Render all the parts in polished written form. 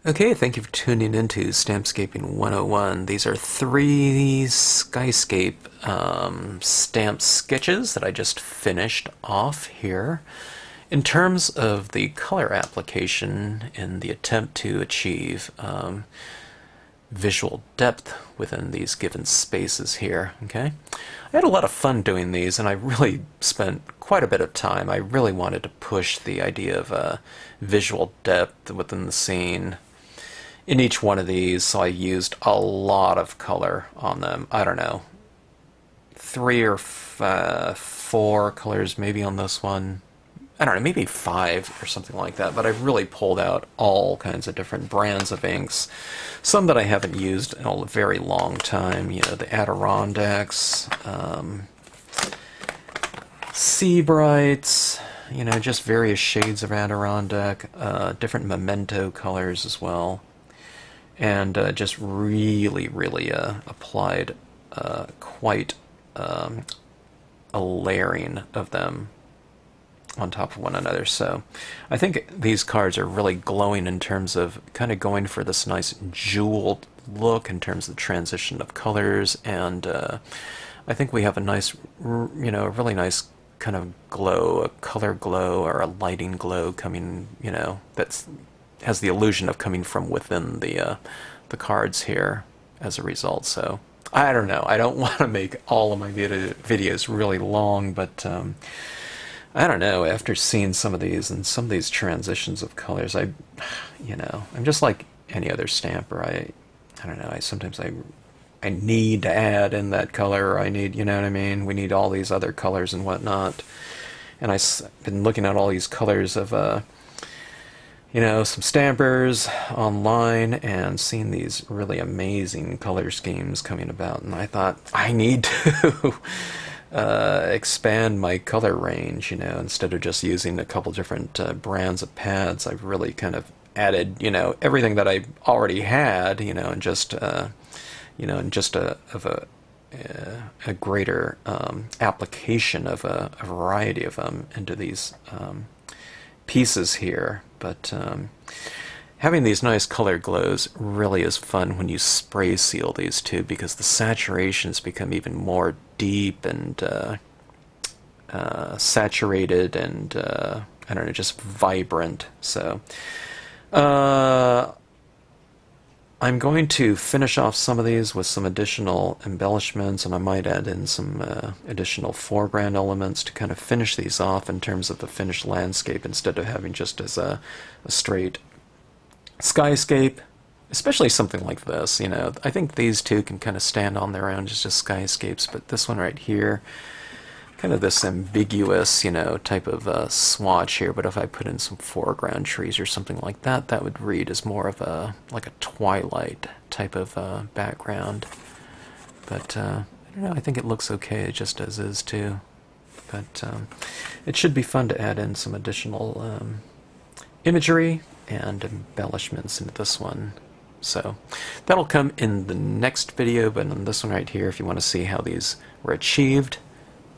Okay, thank you for tuning into Stampscaping 101. These are three Skyscape stamp sketches that I just finished off here. In terms of the color application in the attempt to achieve visual depth within these given spaces here, okay? I had a lot of fun doing these, and I really spent quite a bit of time. I really wanted to push the idea of visual depth within the scene in each one of these, so I used a lot of color on them. I don't know, 3 or 4 colors maybe on this one. I don't know, maybe 5 or something like that, but I really pulled out all kinds of different brands of inks. Some that I haven't used in a very long time, you know, the Adirondacks, Sea Brights, you know, just various shades of Adirondack, different Memento colors as well. And just really applied quite a layering of them on top of one another. So I think these cards are really glowing in terms of kind of going for this nice jeweled look in terms of the transition of colors, and I think we have a nice, you know, a really nice kind of glow, a color glow or a lighting glow coming, you know, that's has the illusion of coming from within the cards here as a result. So I don't know. I don't want to make all of my videos really long, but I don't know. After seeing some of these and some of these transitions of colors, you know, I'm just like any other stamper. I don't know. Sometimes I need to add in that color. I need, you know what I mean? We need all these other colors and whatnot. And I've been looking at all these colors of you know, some stampers online and seeing these really amazing color schemes coming about, and I thought I need to expand my color range, you know, instead of just using a couple different brands of pads. I've really kind of added, you know, everything that I already had, you know, and just you know, and just a greater application of a variety of them into these pieces here. But having these nice color glows really is fun when you spray seal these too, because the saturations become even more deep and saturated and I don't know, just vibrant. So I'm going to finish off some of these with some additional embellishments, and I might add in some additional foreground elements to kind of finish these off in terms of the finished landscape, instead of having just as a straight skyscape, especially something like this. You know, I think these two can kind of stand on their own as just skyscapes, but this one right here, kind of this ambiguous, you know, type of swatch here, but if I put in some foreground trees or something like that, that would read as more of a, like a twilight type of background. But I don't know, I think it looks okay just as is too. But it should be fun to add in some additional imagery and embellishments into this one. So that'll come in the next video, but in this one right here, if you want to see how these were achieved,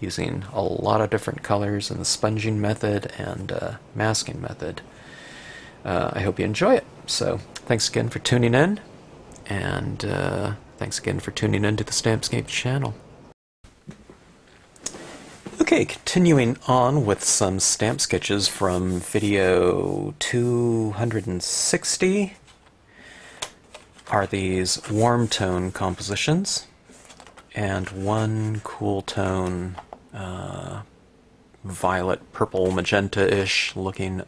using a lot of different colors in the sponging method and masking method. I hope you enjoy it. So thanks again for tuning in, and thanks again for tuning in to the Stampscapes channel. Okay, continuing on with some stamp sketches from video 260 are these warm tone compositions and one cool tone violet, purple, magenta-ish looking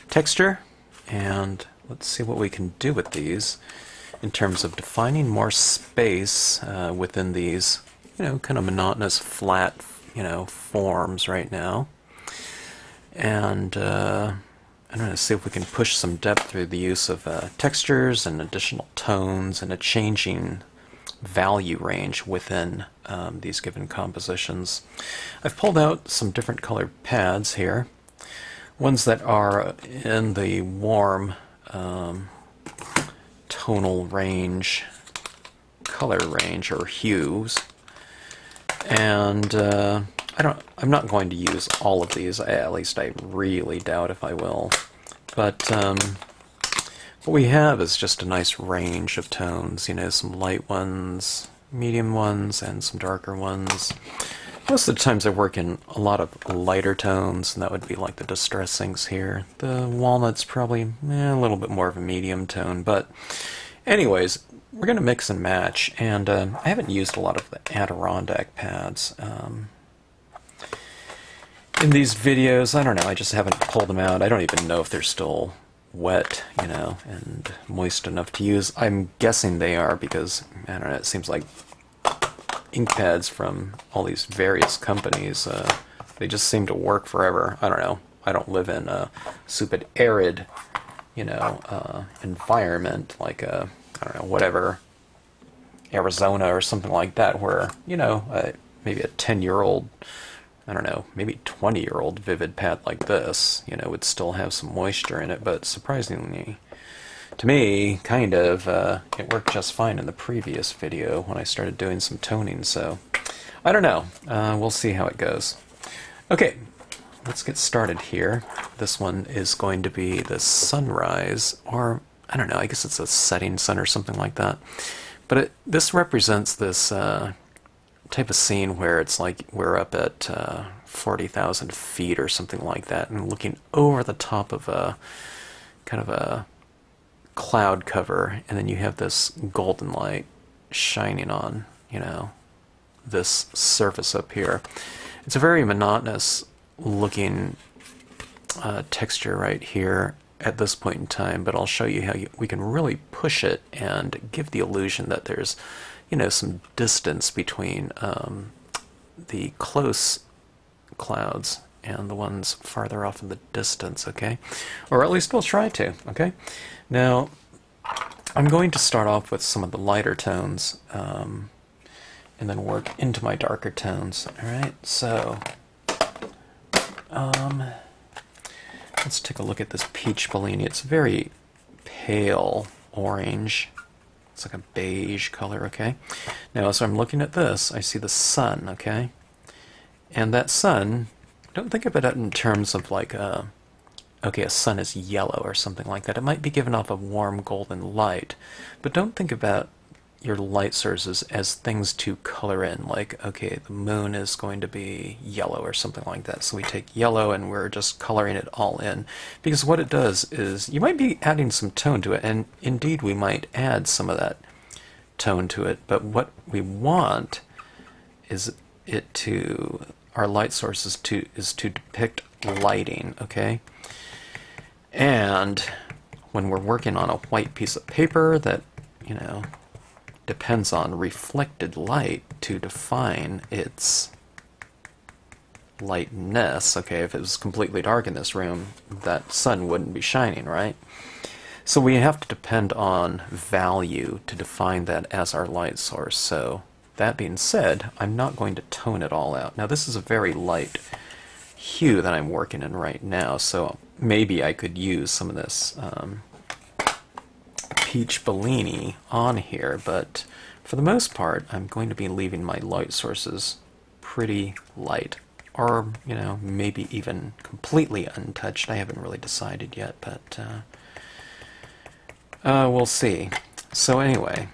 texture. And let's see what we can do with these in terms of defining more space within these, you know, kind of monotonous, flat, you know, forms right now. And I don't know, see if we can push some depth through the use of textures and additional tones and a changing value range within these given compositions. I've pulled out some different colored pads here, ones that are in the warm tonal range, color range or hues, and I'm not going to use all of these. At least I really doubt if I will, but what we have is just a nice range of tones, you know, some light ones, medium ones, and some darker ones. Most of the times I work in a lot of lighter tones, and that would be like the distressings here. The walnut's probably a little bit more of a medium tone, but anyways, we're going to mix and match, and I haven't used a lot of the Adirondack pads in these videos. I don't know, I just haven't pulled them out. I don't even know if they're still wet, you know, and moist enough to use. I'm guessing they are because, I don't know, it seems like ink pads from all these various companies, they just seem to work forever. I don't know. I don't live in a super arid, you know, environment like I don't know, whatever, Arizona or something like that, where, you know, maybe a 10-year-old, I don't know, maybe 20-year-old Vivid pad like this, you know, would still have some moisture in it, but surprisingly, to me, kind of, it worked just fine in the previous video when I started doing some toning, so I don't know. We'll see how it goes. Okay, let's get started here. This one is going to be the sunrise, or I don't know, I guess it's a setting sun or something like that. But this represents this type of scene where it's like we're up at 40,000 feet or something like that, and looking over the top of a kind of a cloud cover, and then you have this golden light shining on, you know, this surface up here. It's a very monotonous looking texture right here at this point in time, but I'll show you how we can really push it and give the illusion that there's, you know, some distance between the close clouds and the ones farther off in the distance, okay? Or at least we'll try to, okay? Now, I'm going to start off with some of the lighter tones and then work into my darker tones, alright? So, let's take a look at this Peach Bellini. It's very pale orange. It's like a beige color, okay? Now, as I'm looking at this, I see the sun, okay? And that sun, don't think of it in terms of like okay, a sun is yellow or something like that. It might be given off a warm golden light, but don't think about your light sources as things to color in, like, okay, the moon is going to be yellow or something like that. So we take yellow and we're just coloring it all in, because what it does is you might be adding some tone to it, and indeed we might add some of that tone to it, but what we want is it to, our light source is to depict lighting, okay? And when we're working on a white piece of paper that, you know, depends on reflected light to define its lightness, okay, if it was completely dark in this room, that sun wouldn't be shining, right? So we have to depend on value to define that as our light source. So that being said, I'm not going to tone it all out. Now this is a very light hue that I'm working in right now, so maybe I could use some of this Peach Bellini on here, but for the most part I'm going to be leaving my light sources pretty light, or, you know, maybe even completely untouched. I haven't really decided yet, but we'll see. So anyway,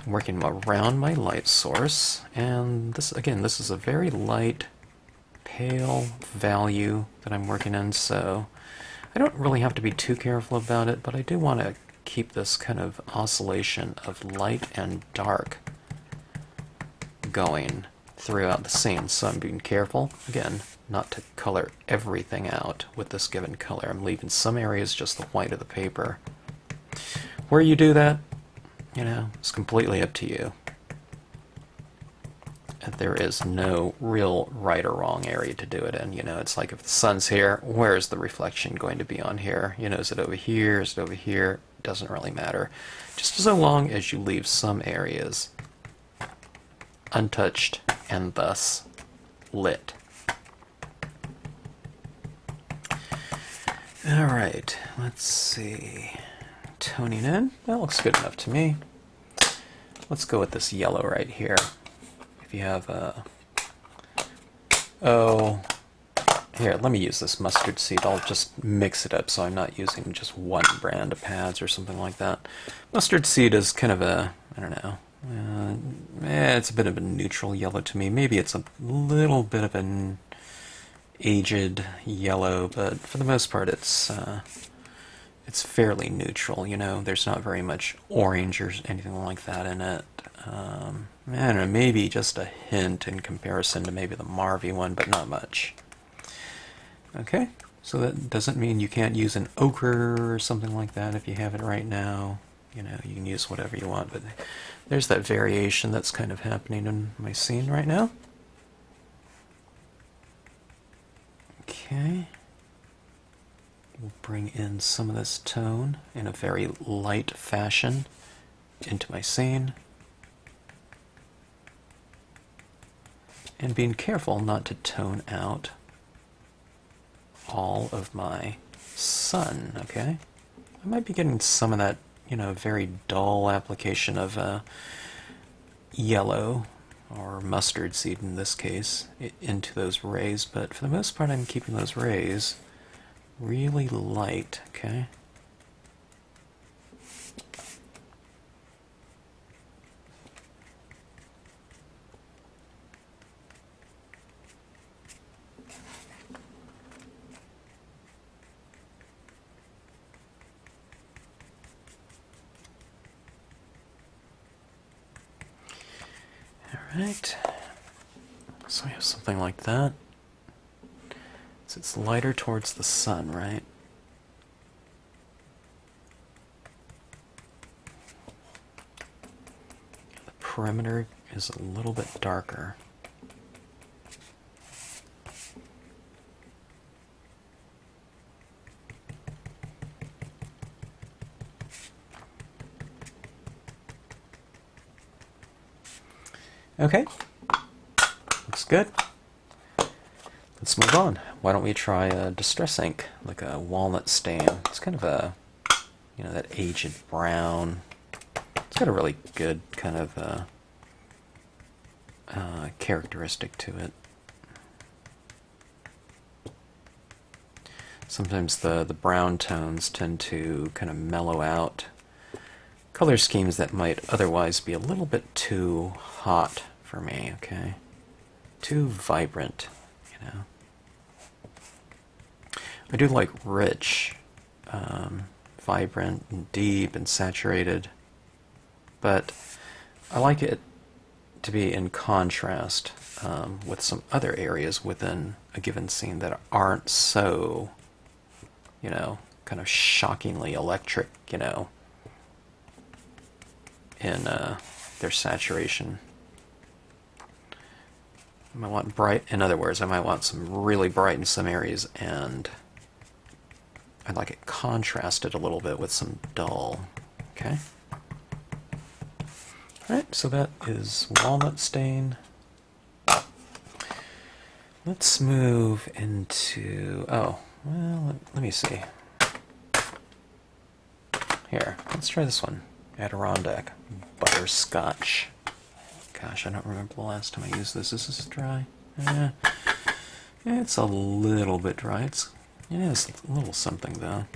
I'm working around my light source, and this, again, this is a very light, pale value that I'm working in, so I don't really have to be too careful about it, but I do want to keep this kind of oscillation of light and dark going throughout the scene, so I'm being careful, again, not to color everything out with this given color. I'm leaving some areas just the white of the paper. Where you do that, you know, it's completely up to you. There is no real right or wrong area to do it in. You know, it's like if the sun's here, where's the reflection going to be on here? You know, is it over here? Is it over here? It doesn't really matter. Just so long as you leave some areas untouched and thus lit. Alright, let's see. Toning in. That looks good enough to me. Let's go with this yellow right here. You have Here, let me use this mustard seed. I'll just mix it up so I'm not using just one brand of pads or something like that. Mustard seed is kind of a, I don't know, it's a bit of a neutral yellow to me. Maybe it's a little bit of an aged yellow, but for the most part it's fairly neutral, you know. There's not very much orange or anything like that in it. I don't know, maybe just a hint in comparison to maybe the Marvy one, but not much. Okay, so that doesn't mean you can't use an ochre or something like that if you have it right now. You know, you can use whatever you want, but there's that variation that's kind of happening in my scene right now. Okay. We'll bring in some of this tone in a very light fashion into my scene. And being careful not to tone out all of my sun, okay? I might be getting some of that, you know, very dull application of yellow, or mustard seed in this case, into those rays, but for the most part I'm keeping those rays really light, okay? Alright, so we have something like that. So it's lighter towards the sun, right? The perimeter is a little bit darker. Okay, looks good. Let's move on. Why don't we try a distress ink, like a walnut stain. It's kind of a, you know, that aged brown. It's got a really good kind of characteristic to it. Sometimes the brown tones tend to kind of mellow out color schemes that might otherwise be a little bit too hot for me, okay? Too vibrant, you know? I do like rich, vibrant and deep and saturated, but I like it to be in contrast with some other areas within a given scene that aren't so, you know, kind of shockingly electric, you know, in their saturation. I might want bright, in other words, I might want some really bright in some areas, and I'd like it contrasted a little bit with some dull. Okay? Alright, so that is walnut stain. Let's move into, oh, well, let me see. Here, let's try this one. Adirondack Butterscotch. Gosh, I don't remember the last time I used this. Is this dry? Yeah, it's a little bit dry. It is a little something, though.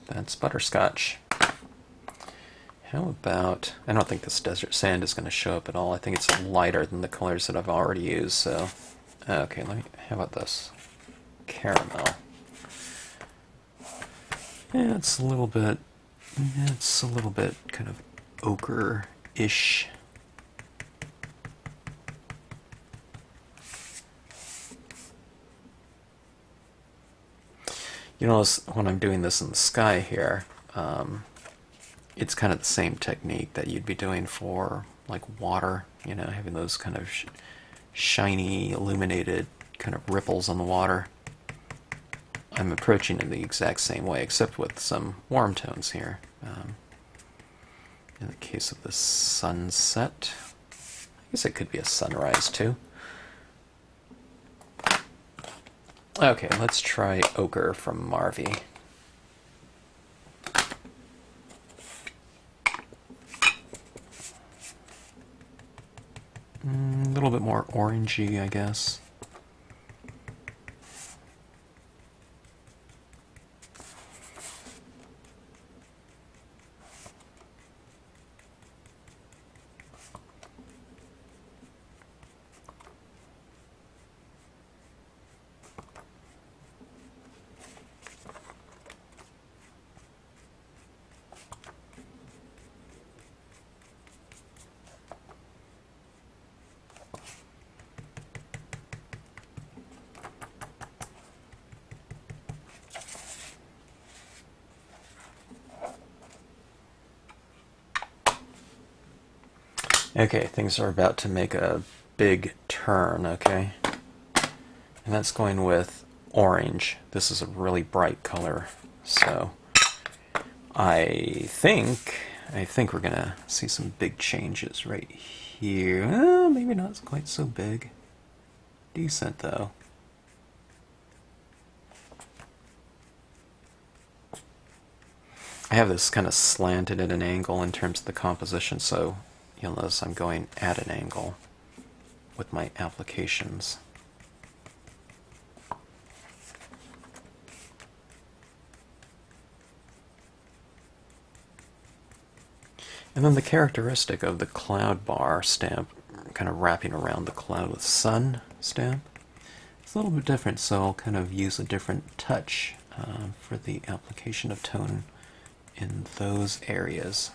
That's butterscotch. How about, I don't think this desert sand is going to show up at all. I think it's lighter than the colors that I've already used, so, okay, how about this? Caramel. Yeah, it's a little bit kind of ochre-ish. You notice when I'm doing this in the sky here, it's kind of the same technique that you'd be doing for like water, you know, having those kind of shiny, illuminated kind of ripples on the water. I'm approaching it the exact same way, except with some warm tones here. In the case of the sunset, I guess it could be a sunrise too. Okay, let's try Ochre from Marvy. A little bit more orangey, I guess. Okay, things are about to make a big turn, okay? And that's going with orange. This is a really bright color, so I think we're gonna see some big changes right here. Maybe not quite so big. Decent though. I have this kind of slanted at an angle in terms of the composition, so you'll notice I'm going at an angle with my applications. And then the characteristic of the cloud bar stamp, kind of wrapping around the cloud with sun stamp, it's a little bit different, so I'll kind of use a different touch for the application of tone in those areas.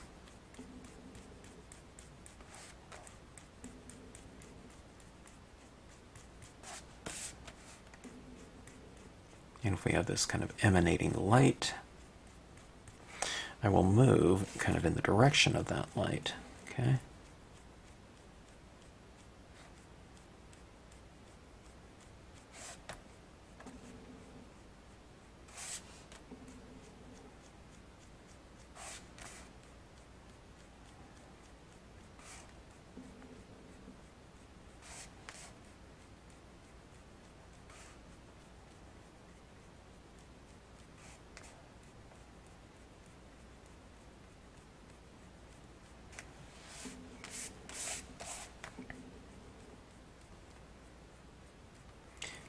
And if we have this kind of emanating light, I will move kind of in the direction of that light, okay?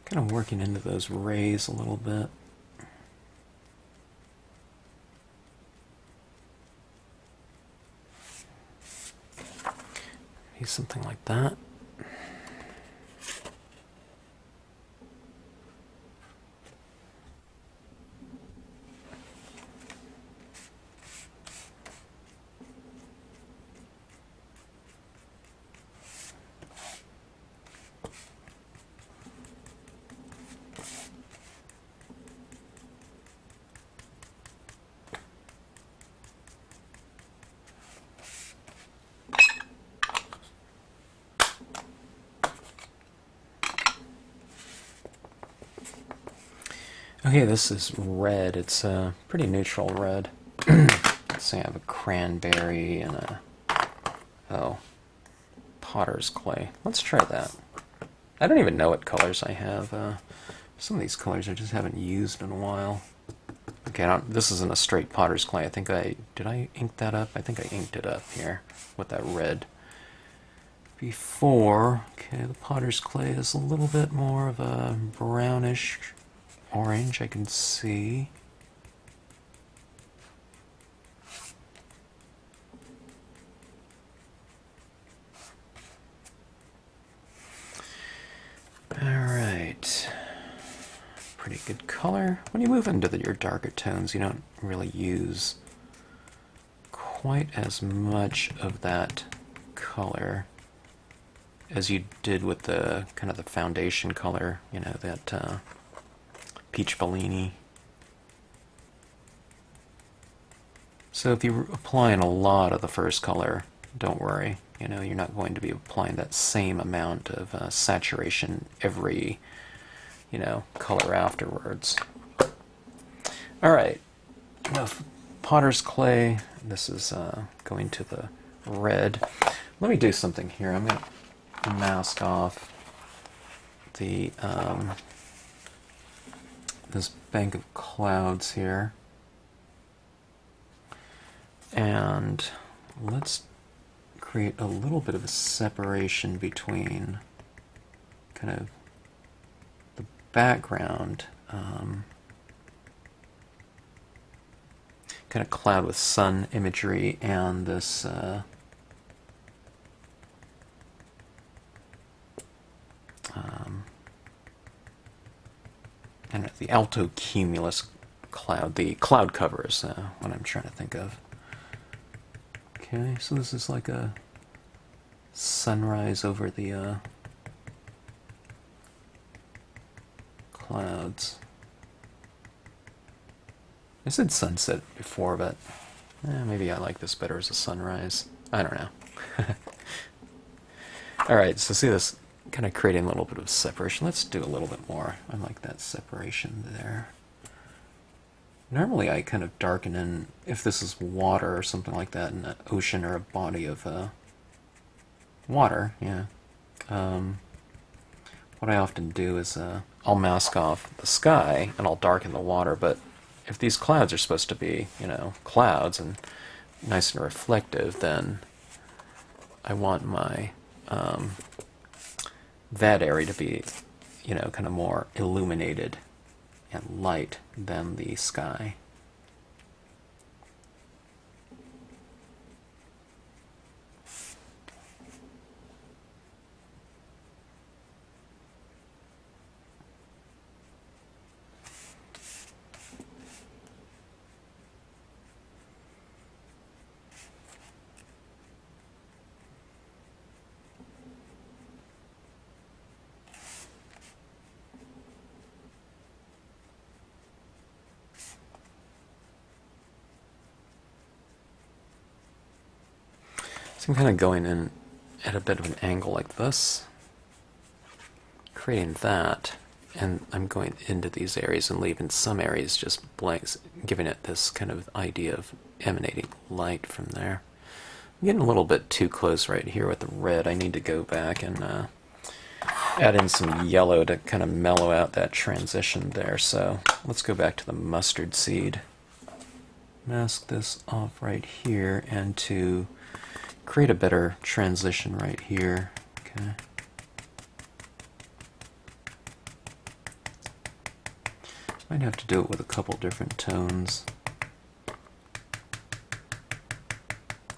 Kind of working into those rays a little bit. Maybe something like that. Okay, this is red. It's a pretty neutral red. Let's say I have a cranberry and a potter's clay. Let's try that. I don't even know what colors I have. Some of these colors I just haven't used in a while. Okay, this isn't a straight potter's clay. I think did I ink that up? I think I inked it up here with that red before. Okay, the potter's clay is a little bit more of a brownish orange, I can see. Alright. Pretty good color. When you move into your darker tones, you don't really use quite as much of that color as you did with the kind of the foundation color, you know, that Peach Bellini. So if you're applying a lot of the first color, don't worry. You know, you're not going to be applying that same amount of saturation every, you know, color afterwards. All right, enough potter's clay. This is going to the red. Let me do something here. I'm going to mask off the this bank of clouds here, and let's create a little bit of a separation between kind of the background, kind of cloud with sun imagery, and this and the alto cumulus cloud, the cloud cover is what I'm trying to think of. Okay, so this is like a sunrise over the clouds. I said sunset before, but maybe I like this better as a sunrise. I don't know. Alright, so see this kind of creating a little bit of separation. Let's do a little bit more. I like that separation there. Normally I kind of darken in, if this is water or something like that, in an ocean or a body of water, yeah. What I often do is I'll mask off the sky and I'll darken the water, but if these clouds are supposed to be, you know, clouds and nice and reflective, then I want my that area to be, you know, kind of more illuminated and light than the sky. So I'm kind of going in at a bit of an angle like this, creating that, and I'm going into these areas and leaving some areas just blanks, giving it this kind of idea of emanating light from there. I'm getting a little bit too close right here with the red. I need to go back and add in some yellow to kind of mellow out that transition there. So let's go back to the mustard seed. Mask this off right here, and to create a better transition right here. Okay. Might have to do it with a couple different tones.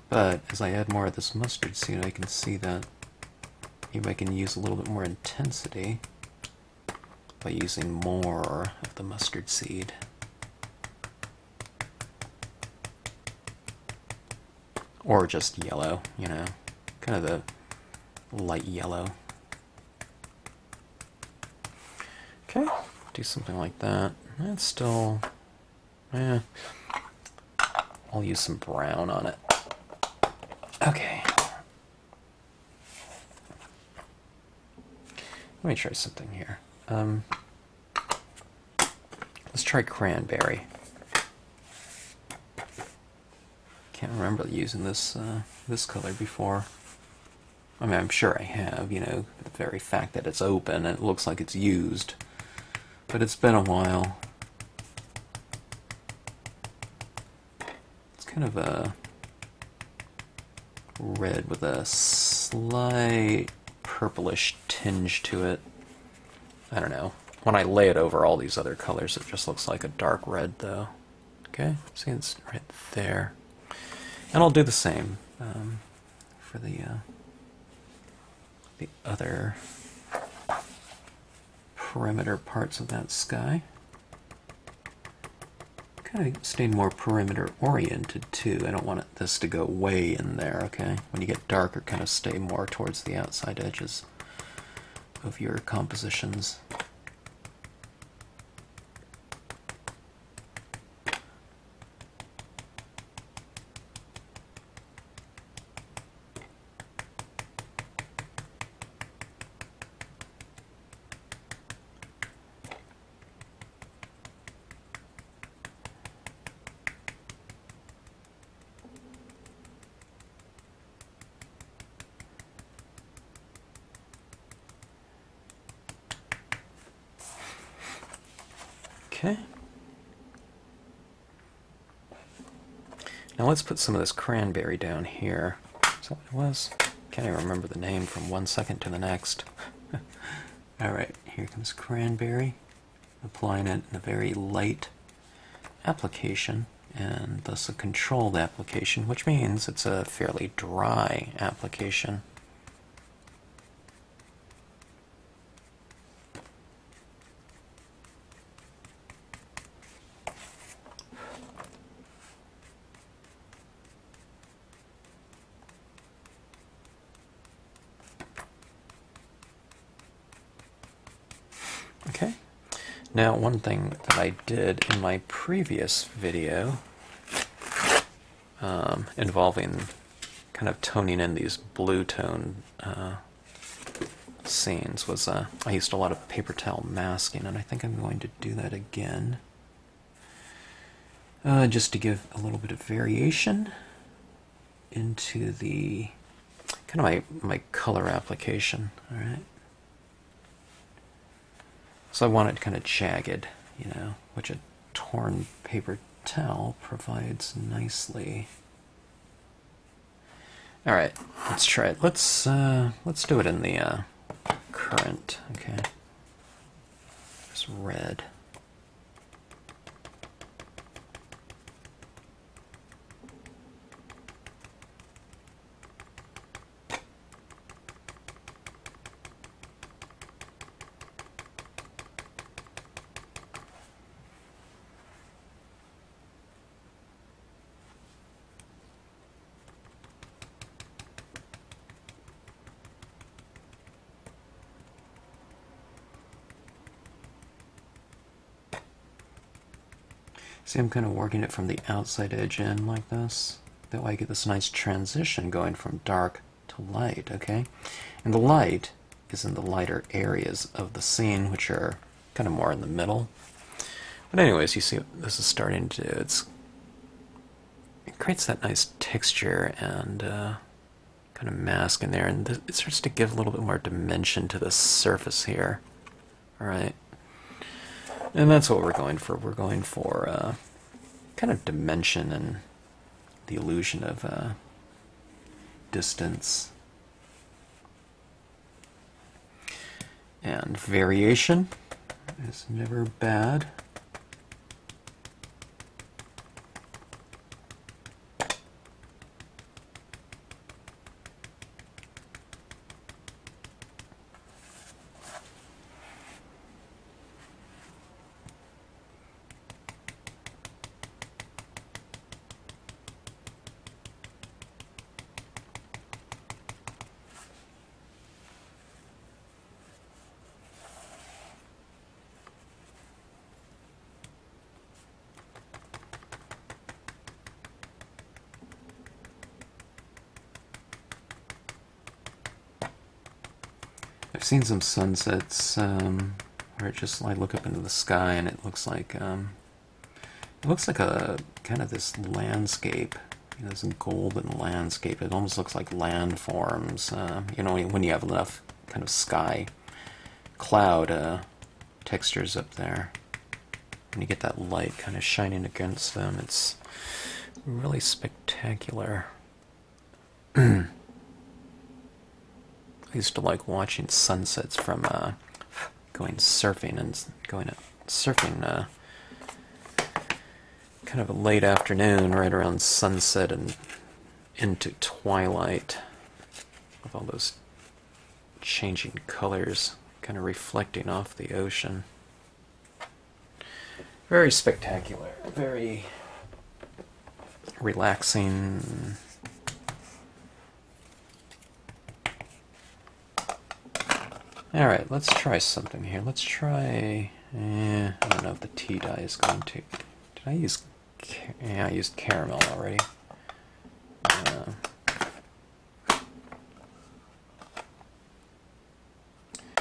But as I add more of this mustard seed, I can see that maybe I can use a little bit more intensity by using more of the mustard seed. Or just yellow, you know, kind of the light yellow. Okay, do something like that. That's still, I'll use some brown on it. Okay. Let me try something here. Let's try cranberry. Can't remember using this this color before. I mean, I'm sure I have, you know, the very fact that it's open and it looks like it's used. But it's been a while. It's kind of a red with a slight purplish tinge to it. I don't know. When I lay it over all these other colors, it just looks like a dark red, though. Okay, see, it's right there. And I'll do the same for the other perimeter parts of that sky. Kind of staying more perimeter oriented too. I don't want this to go way in there, okay? When you get darker, kind of stay more towards the outside edges of your compositions. Okay. Now let's put some of this cranberry down here. Is that what it was? Can't even remember the name from one second to the next. Alright, here comes cranberry. Applying it in a very light application, and thus a controlled application, which means it's a fairly dry application. Okay. Now, one thing that I did in my previous video involving kind of toning in these blue tone scenes was I used a lot of paper towel masking, and I think I'm going to do that again just to give a little bit of variation into the kind of my color application. All right. So I want it kind of jagged, you know, which a torn paper towel provides nicely. All right, let's try it. Let's do it in the current. Okay, just red. See, I'm kind of working it from the outside edge in like this. That way I get this nice transition going from dark to light, okay? And the light is in the lighter areas of the scene, which are kind of more in the middle. But anyways, you see what this is starting to do. It creates that nice texture and kind of mask in there, and it starts to give a little bit more dimension to the surface here. Alright. And that's what we're going for. We're going for kind of dimension and the illusion of distance. And variation is never bad. I've seen some sunsets where it just, I look up into the sky and it looks like a kind of this landscape, you know, this golden landscape. It almost looks like landforms. You know, when you have enough kind of sky cloud textures up there, when you get that light kind of shining against them, it's really spectacular. I used to like watching sunsets from going surfing kind of a late afternoon, right around sunset and into twilight, with all those changing colors kind of reflecting off the ocean. Very spectacular, very relaxing. Alright, let's try something here. Let's try... I don't know if the tea dye is going to... Did I use... Yeah, I used caramel already.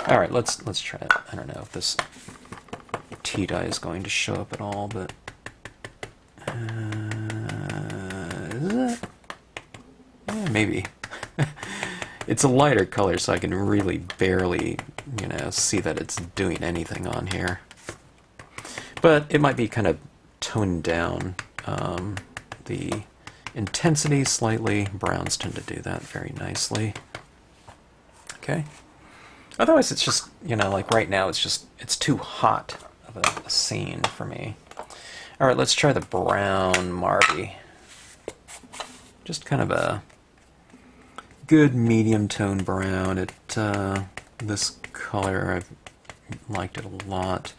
Alright, let's try it. I don't know if this tea dye is going to show up at all, but... is it? Yeah, maybe. It's a lighter color, so I can really barely, you know, see that it's doing anything on here. but it might be kind of toned down the intensity slightly. Browns tend to do that very nicely. Okay. Otherwise, it's just, you know, like right now, it's too hot of a scene for me. All right, let's try the brown Marvy. Just kind of a good medium tone brown. This color, I've liked it a lot.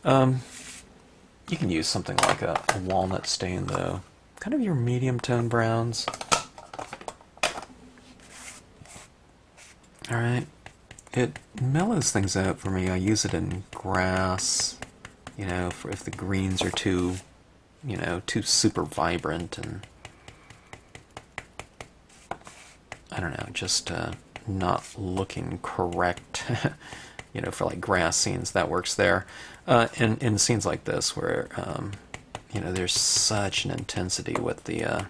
You can use something like a walnut stain, though. Kind of your medium tone browns. All right. It mellows things out for me. I use it in grass, you know, for if the greens are too, you know, too super vibrant, and I don't know, just not looking correct, you know, for like grass scenes, that works there. In scenes like this where, you know, there's such an intensity with the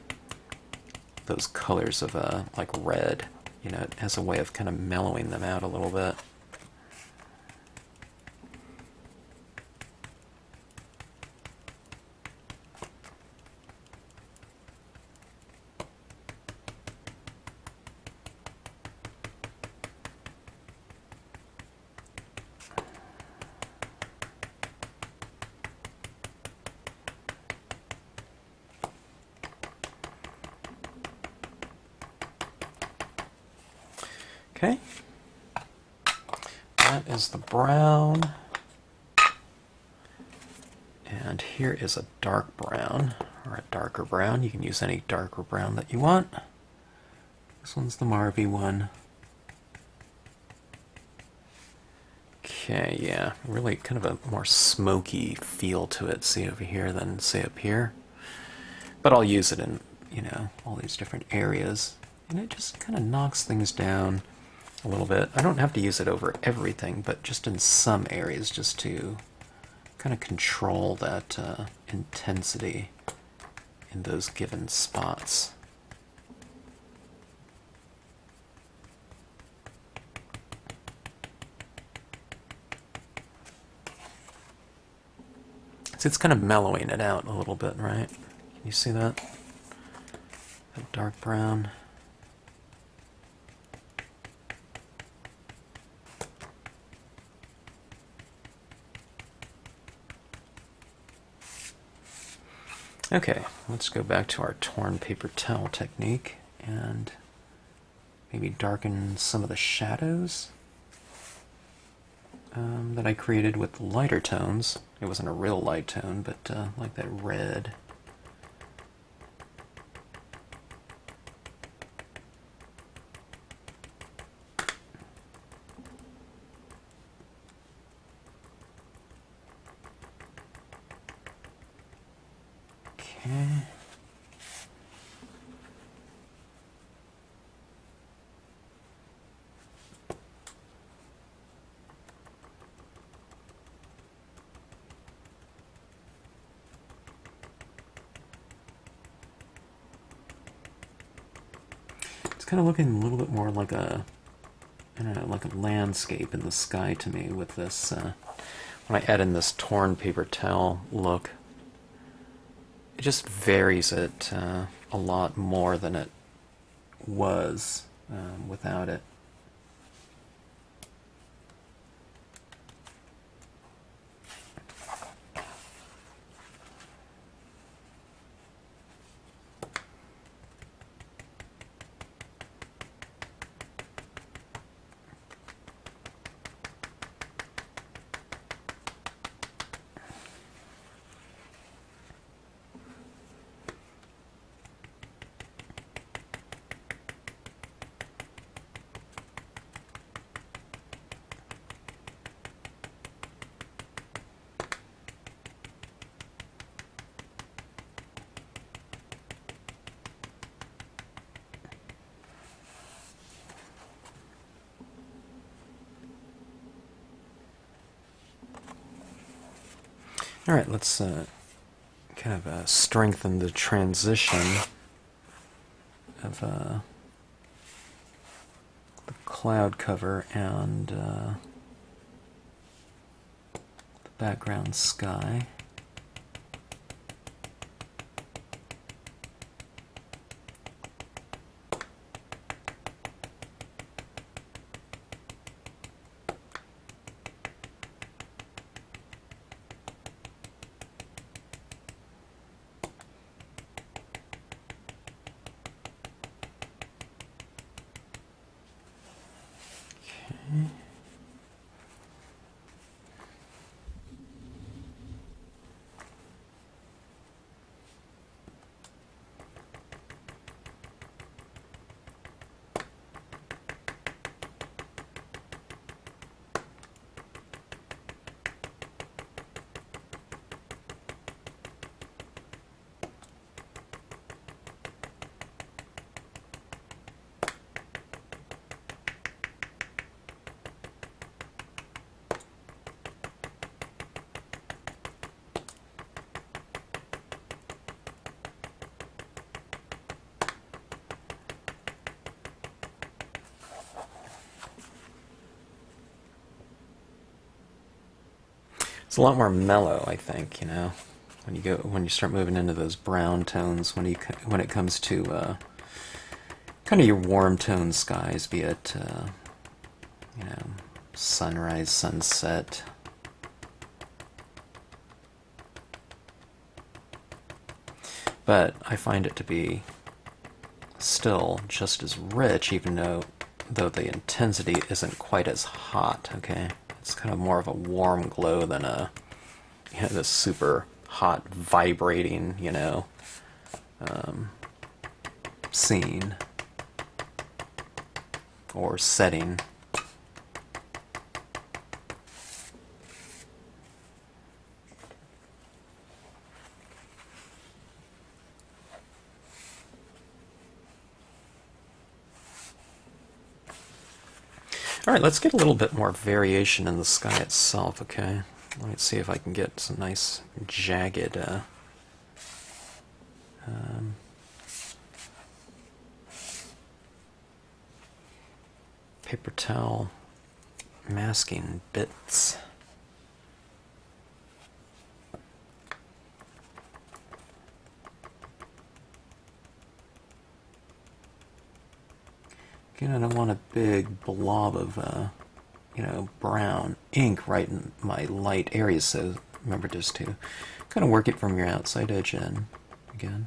those colors of like red. You know, it has a way of kind of mellowing them out a little bit. Okay, that is the brown, and here is a dark brown, or a darker brown. You can use any darker brown that you want. This one's the Marvy one. Okay, yeah, really kind of a more smoky feel to it, see over here, than say up here. But I'll use it in, you know, all these different areas, and it just kind of knocks things down a little bit. I don't have to use it over everything, but just in some areas, just to kind of control that intensity in those given spots. So it's kind of mellowing it out a little bit, right? Can you see that? That dark brown. Okay, let's go back to our torn paper towel technique and maybe darken some of the shadows that I created with lighter tones. It wasn't a real light tone, but like that red. Okay. It's kind of looking a little bit more like a, I don't know, like a landscape in the sky to me with this, when I add in this torn paper towel look. It just varies it a lot more than it was without it. All right, let's kind of strengthen the transition of the cloud cover and the background sky. It's a lot more mellow, I think, you know, when you start moving into those brown tones, when it comes to kind of your warm tone skies, be it you know, sunrise, sunset. But I find it to be still just as rich, even though the intensity isn't quite as hot, okay? It's kind of more of a warm glow than a, you know, this super hot, vibrating, you know, scene or setting. Alright, let's get a little bit more variation in the sky itself, okay? Let me see if I can get some nice jagged paper towel masking bits. Again, I don't want a big blob of, you know, brown ink right in my light areas, so remember just to kind of work it from your outside edge in again.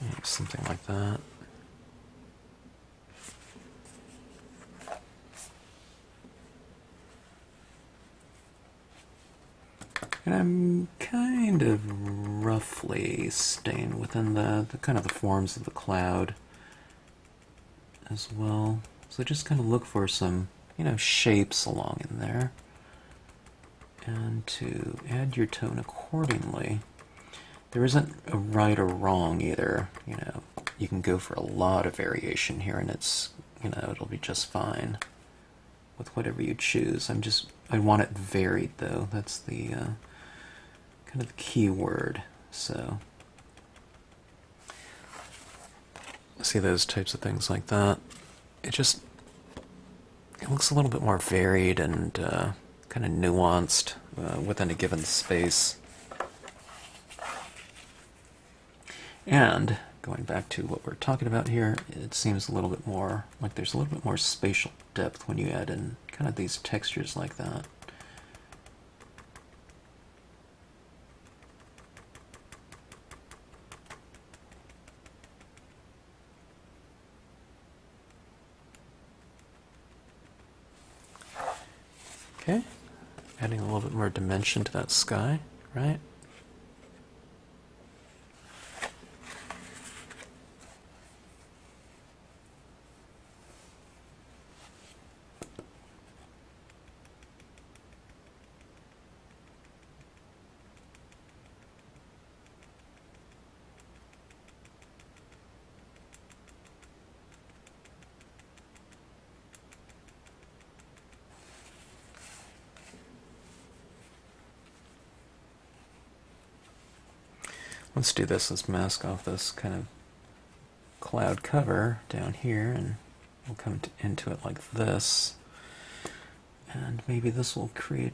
Yeah, something like that. And I'm kind of roughly staying within the kind of the forms of the cloud as well. So just kind of look for some, you know, shapes along in there. And to add your tone accordingly. There isn't a right or wrong either, you know. You can go for a lot of variation here and it's, you know, it'll be just fine with whatever you choose. I want it varied though. That's the kind of the key word. So see those types of things like that. It looks a little bit more varied and kind of nuanced within a given space. And going back to what we're talking about here, it seems a little bit more like there's a little bit more spatial depth when you add in kind of these textures like that. Okay, adding a little bit more dimension to that sky, right? Let's do this. Let's mask off this kind of cloud cover down here, and we'll come into it like this. And maybe this will create,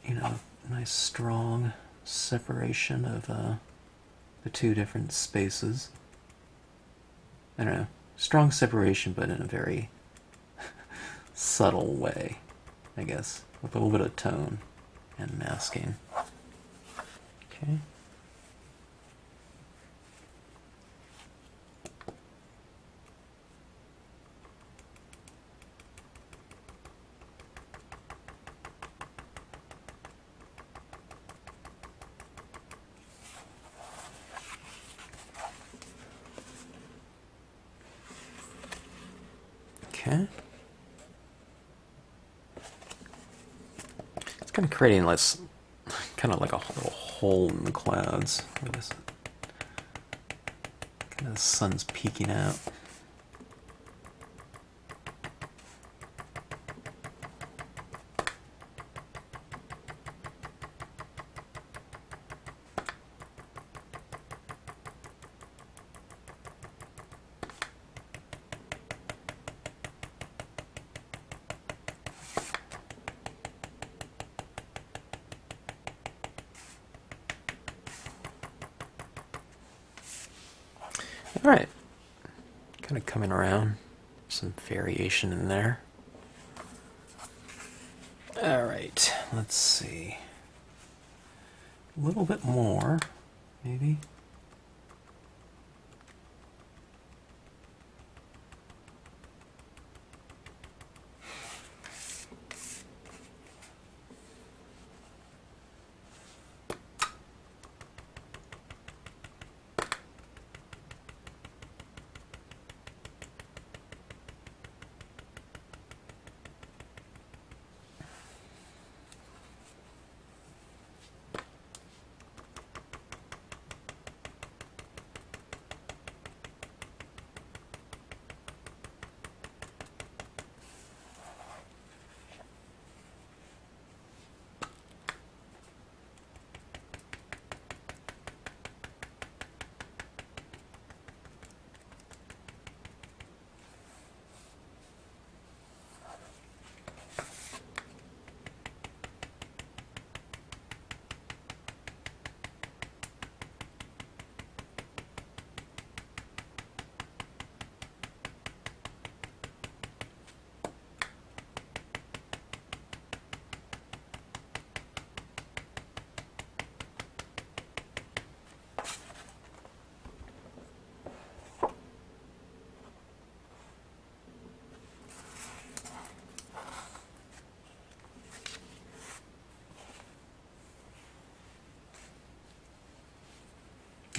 you know, a nice strong separation of the two different spaces. I don't know, strong separation, but in a very subtle way, I guess, with a little bit of tone and masking. Okay. Okay. It's kind of creating less, kind of like a little hole in the clouds where this kind of the sun's peeking out. Alright, kind of coming around, some variation in there. Alright, let's see. A little bit more, maybe.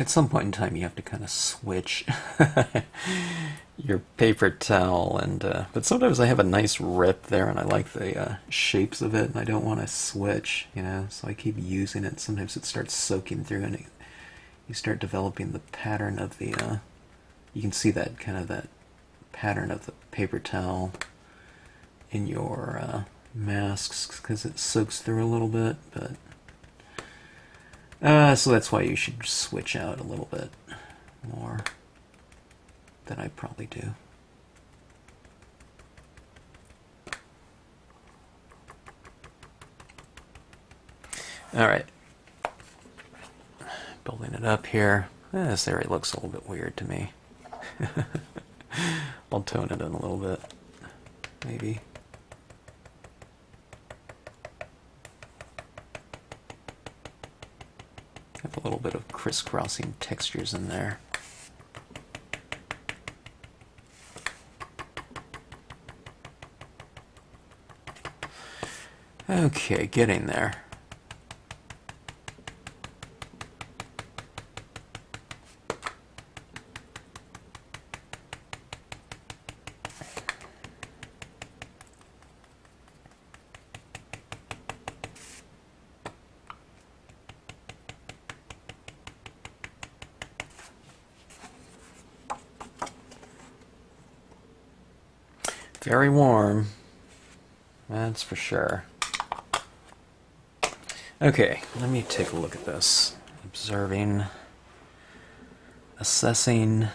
At some point in time, you have to kind of switch your paper towel, and but sometimes I have a nice rip there, and I like the shapes of it, and I don't want to switch, you know. So I keep using it. Sometimes it starts soaking through, and you start developing the pattern of the. You can see that kind of that pattern of the paper towel in your masks because it soaks through a little bit, but. So that's why you should switch out a little bit more than I probably do. Alright. Building it up here. This area looks a little bit weird to me. I'll tone it in a little bit, maybe. Have a little bit of crisscrossing textures in there. Okay, getting there. Very warm, that's for sure. Okay, let me take a look at this. Observing, assessing,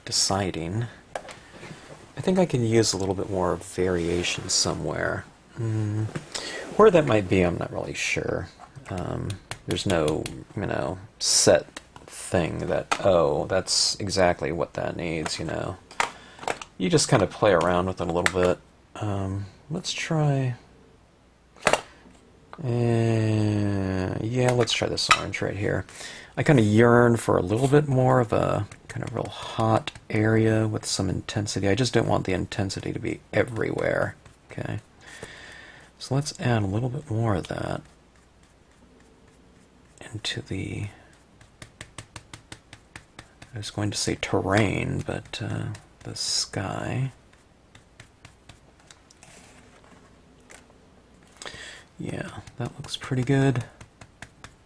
deciding. I think I can use a little bit more variation somewhere. Where that might be, I'm not really sure. There's no, you know, set thing that, oh, that's exactly what that needs, you know. You just kind of play around with it a little bit. Let's try, yeah, let's try this orange right here. I kind of yearn for a little bit more of a kind of real hot area with some intensity. I just don't want the intensity to be everywhere, okay? So let's add a little bit more of that into the, I was going to say terrain, but the sky. Yeah, that looks pretty good.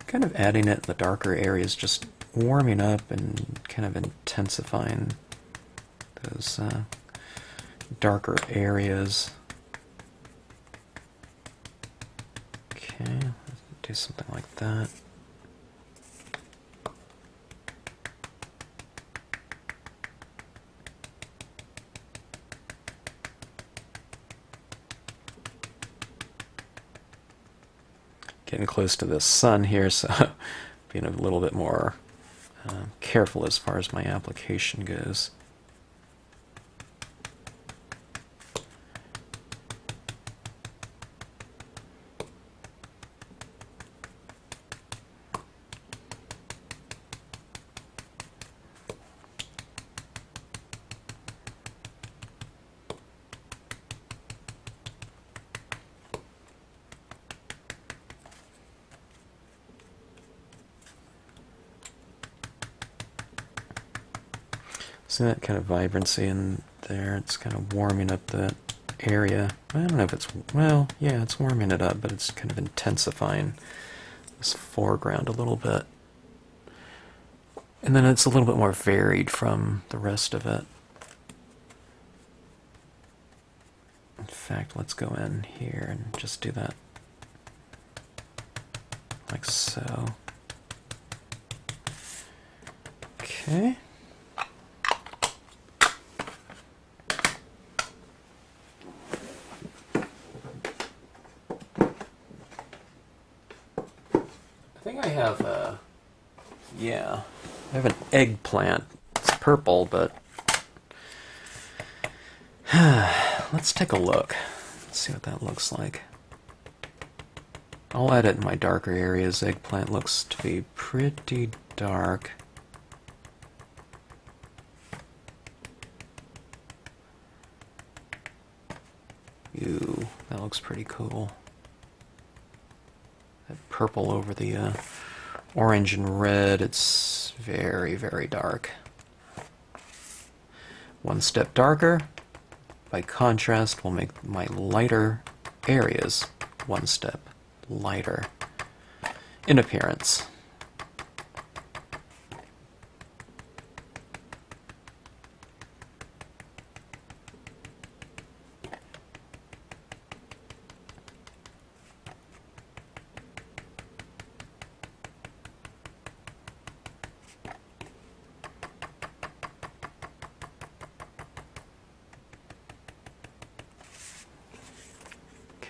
Kind of adding it in the darker areas, just warming up and kind of intensifying those darker areas. Okay, let's do something like that. Getting close to the sun here, so being a little bit more careful as far as my application goes. See that kind of vibrancy in there? It's kind of warming up that area. I don't know if it's, well, yeah, it's warming it up, but it's kind of intensifying this foreground a little bit. And then it's a little bit more varied from the rest of it. In fact, let's go in here and just do that like so. Okay. Yeah, I have an eggplant. It's purple, but let's take a look. Let's see what that looks like. I'll add it in my darker areas. Eggplant looks to be pretty dark. Ooh, that looks pretty cool. That purple over the orange and red, it's very, very dark. One step darker, by contrast, will make my lighter areas one step lighter in appearance.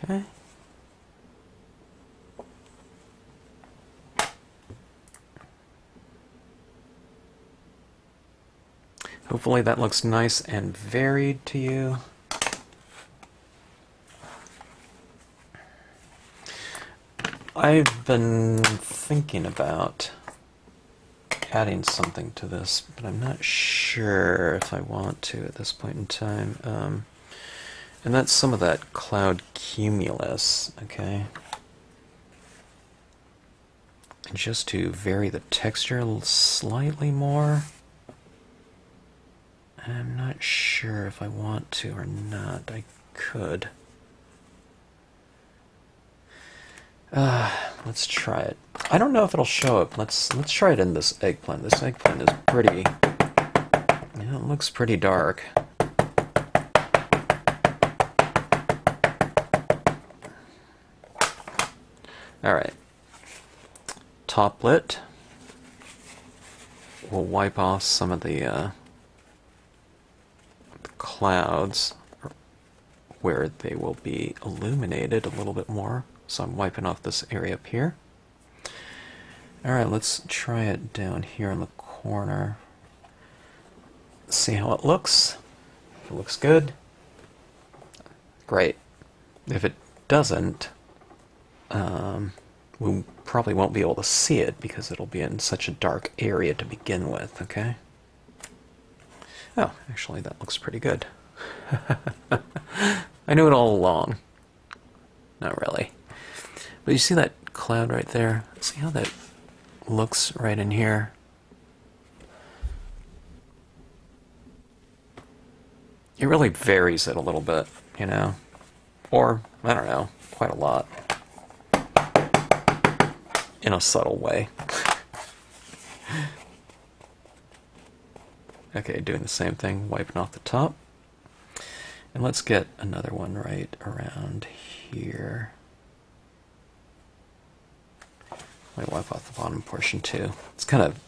Okay. Hopefully that looks nice and varied to you. I've been thinking about adding something to this, but I'm not sure if I want to at this point in time. And that's some of that cloud cumulus, okay? And just to vary the texture slightly more. I'm not sure if I want to or not. I could. Let's try it. I don't know if it'll show up. Let's try it in this eggplant. This eggplant is pretty, yeah, it looks pretty dark. Alright, top lit. We'll wipe off some of the clouds where they will be illuminated a little bit more. So I'm wiping off this area up here. Alright, let's try it down here in the corner. See how it looks. If it looks good, great. If it doesn't, we probably won't be able to see it because it'll be in such a dark area to begin with, okay? Oh, actually that looks pretty good. I knew it all along. Not really. But you see that cloud right there? See how that looks right in here? It really varies it a little bit, you know? Or, I don't know, quite a lot. In a subtle way. Okay, doing the same thing, wiping off the top. And let's get another one right around here. Might wipe off the bottom portion too. It's kind of,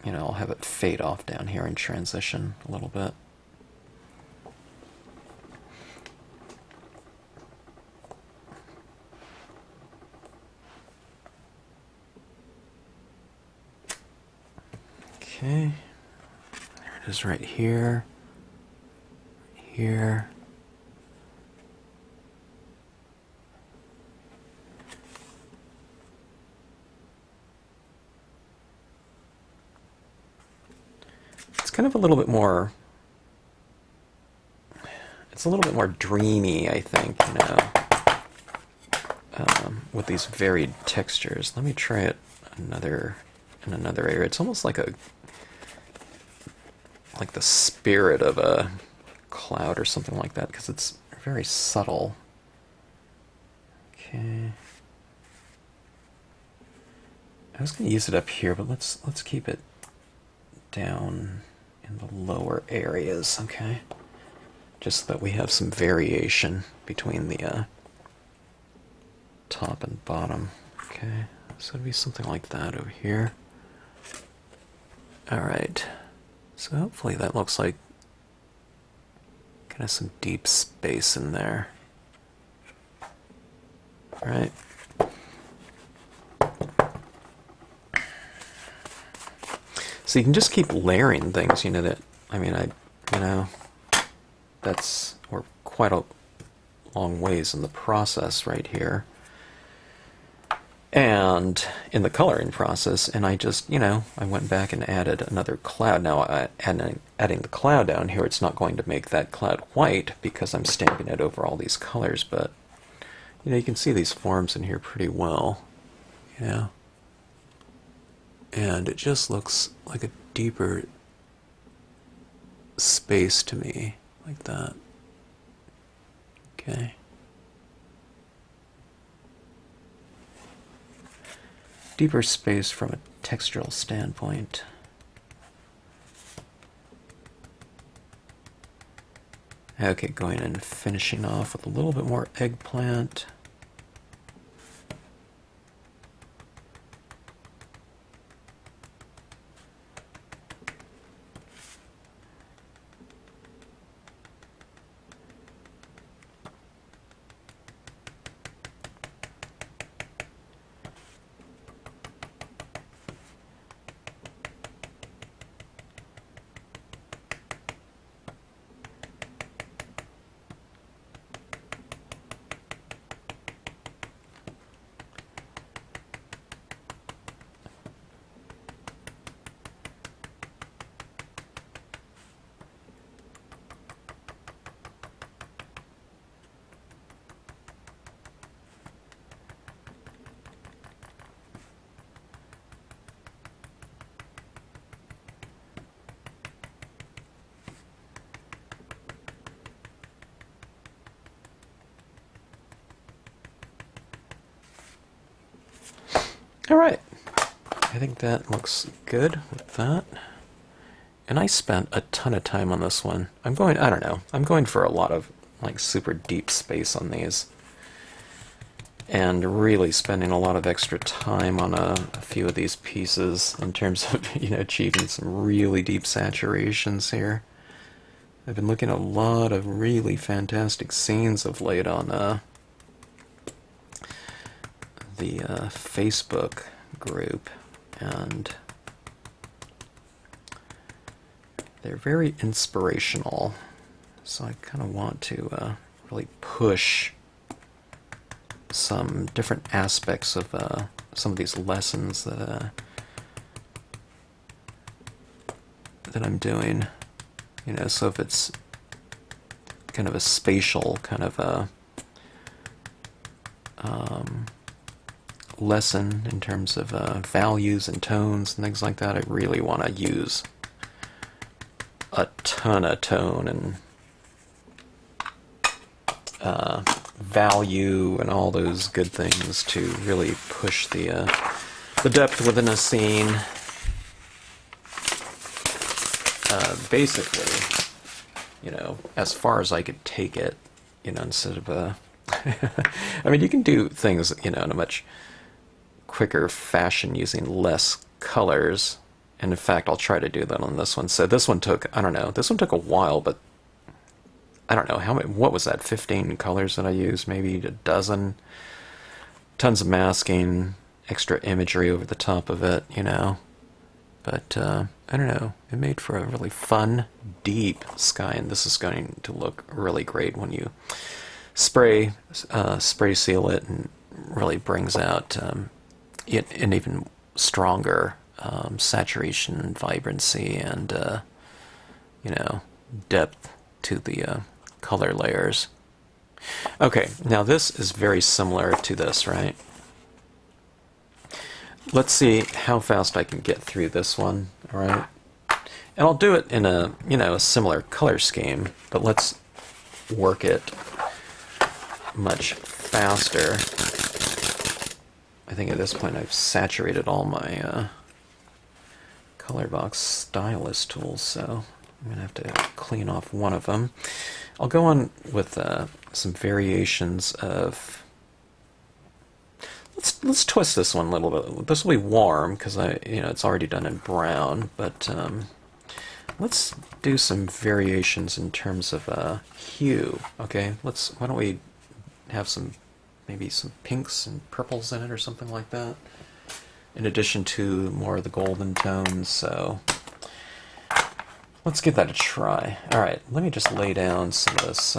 you know, I'll have it fade off down here and transition a little bit. Okay, there it is right here, here. It's kind of a little bit more, it's a little bit more dreamy, I think, you know, with these varied textures. Let me try it in another area. It's almost like the spirit of a cloud or something like that, because it's very subtle. Okay. I was going to use it up here, but let's keep it down in the lower areas, okay? Just so that we have some variation between the top and bottom. Okay, so it'd be something like that over here. Alright, so hopefully that looks like kind of some deep space in there. Alright. So you can just keep layering things, you know, that, I mean, you know, we're quite a long ways in the process right here. And in the coloring process, and I just, you know, I went back and added another cloud. Now, adding the cloud down here, it's not going to make that cloud white because I'm stamping it over all these colors, but, you know, you can see these forms in here pretty well, you know. And it just looks like a deeper space to me, like that. Okay. Deeper space from a textural standpoint. Okay, going and finishing off with a little bit more eggplant. Alright, I think that looks good with that. And I spent a ton of time on this one. I don't know, I'm going for a lot of like super deep space on these. And really spending a lot of extra time on a few of these pieces in terms of, you know, achieving some really deep saturations here. I've been looking at a lot of really fantastic scenes of late on the Facebook group, and they're very inspirational, so I kind of want to really push some different aspects of some of these lessons that I'm doing, you know. So if it's kind of a spatial kind of a lesson in terms of values and tones and things like that, I really want to use a ton of tone and value and all those good things to really push the depth within a scene. Basically, you know, as far as I could take it, you know, instead of I mean, you can do things, you know, in a much quicker fashion using less colors, and in fact I'll try to do that on this one. So this one took, I don't know, this one took a while, but I don't know how many, what was that, 15 colors that I used, maybe a dozen, tons of masking, extra imagery over the top of it, you know, But I don't know, it made for a really fun, deep sky, and this is going to look really great when you spray seal it, and really brings out an even stronger saturation, vibrancy, and you know, depth to the color layers. Okay, now this is very similar to this, right? Let's see how fast I can get through this one, all right? And I'll do it in a, a similar color scheme, but let's work it much faster. I think at this point I've saturated all my Colorbox Stylus Tools, so I'm going to have to clean off one of them. I'll go on with some variations of... Let's twist this one a little bit. This will be warm because it's already done in brown, but let's do some variations in terms of hue. Okay, why don't we have maybe some pinks and purples in it or something like that, in addition to more of the golden tones. So let's give that a try. Alright, let me just lay down some of this.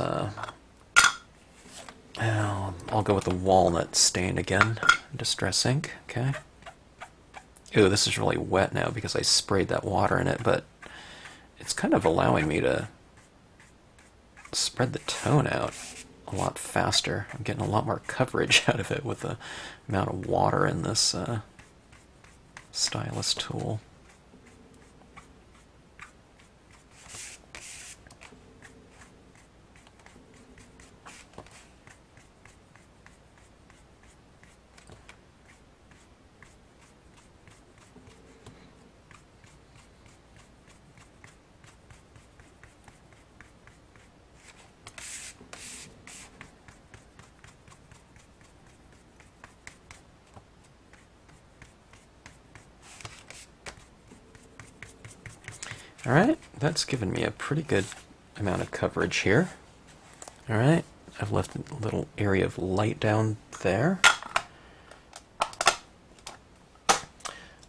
I'll go with the walnut stain again. Distress ink, okay. Ooh, this is really wet now because I sprayed that water in it, but it's kind of allowing me to spread the tone out a lot faster. I'm getting a lot more coverage out of it with the amount of water in this stylus tool. Alright, that's given me a pretty good amount of coverage here. Alright, I've left a little area of light down there.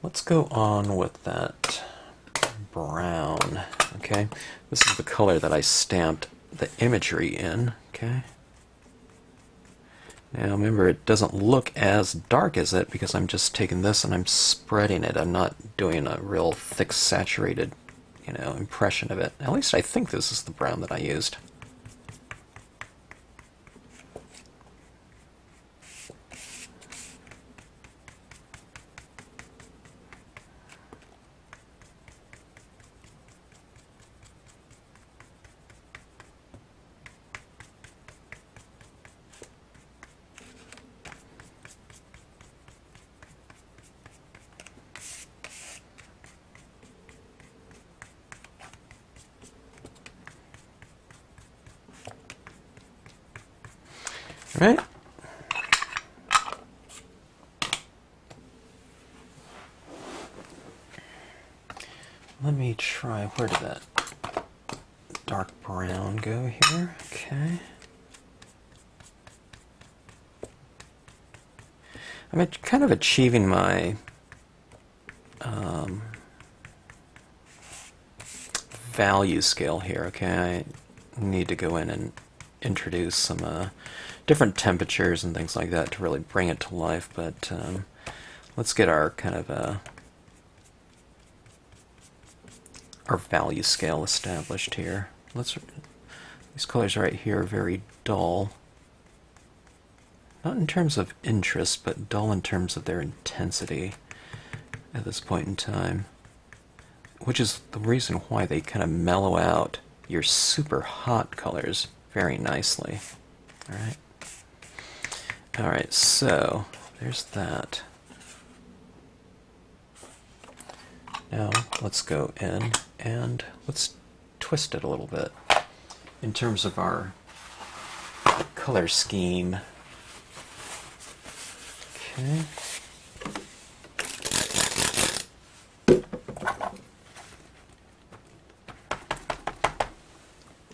Let's go on with that brown. Okay, this is the color that I stamped the imagery in. Okay. Now remember, it doesn't look as dark as it because I'm just taking this and I'm spreading it. I'm not doing a real thick saturated impression of it. At least I think this is the brown that I used. Right? Let me try, where did that dark brown go here? Okay. I'm kind of achieving my value scale here, okay? I need to go in and introduce some different temperatures and things like that to really bring it to life, but let's get our kind of our value scale established here. These colors right here are very dull. Not in terms of interest, but dull in terms of their intensity at this point in time. Which is the reason why they kind of mellow out your super hot colors very nicely. Alright. Alright, so there's that. Now let's go in and let's twist it a little bit in terms of our color scheme. Okay.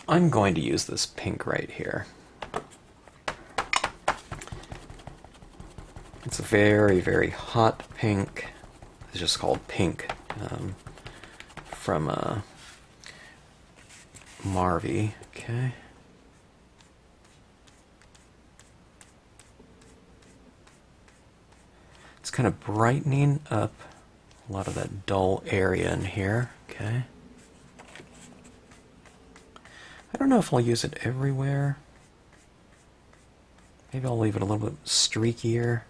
I'm going to use this pink right here. It's a very, very hot pink. It's just called pink from Marvy. Okay. It's kind of brightening up a lot of that dull area in here. Okay. I don't know if I'll use it everywhere. Maybe I'll leave it a little bit streakier.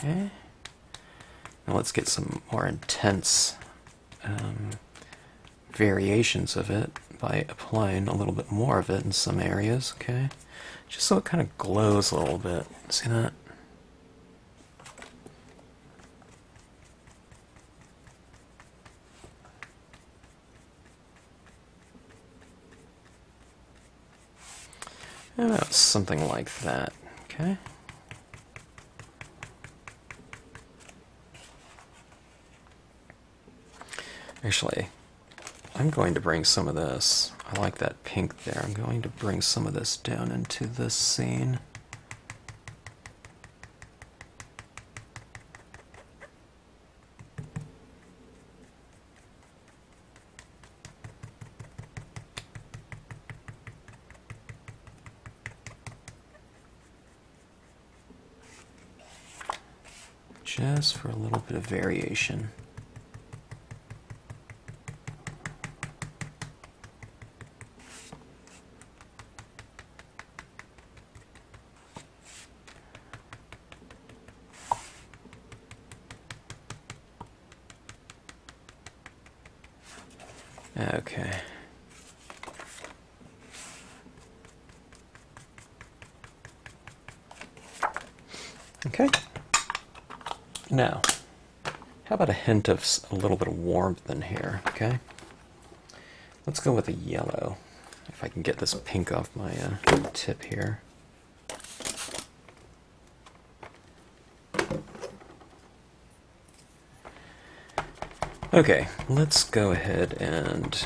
Okay. Now let's get some more intense variations of it by applying a little bit more of it in some areas, okay? Just so it kind of glows a little bit. See that? About something like that, okay? Actually, I'm going to bring some of this. I like that pink there. I'm going to bring some of this down into this scene. Just for a little bit of variation. Okay. Okay. Now, how about a hint of a little bit of warmth in here, okay? Let's go with a yellow, if I can get this pink off my tip here. Okay, let's go ahead and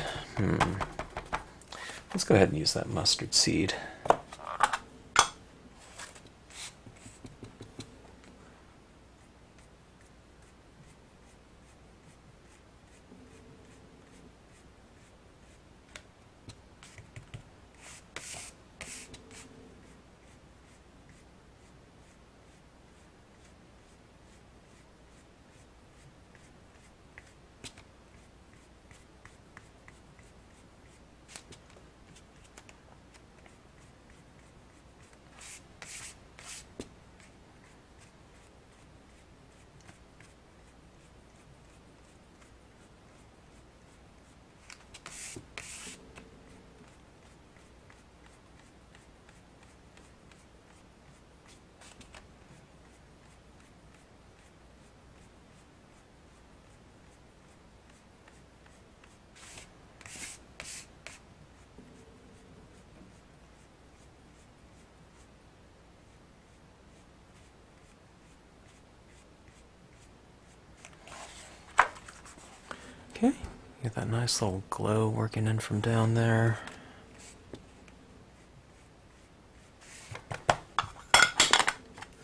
use that mustard seed. Okay, get that nice little glow working in from down there.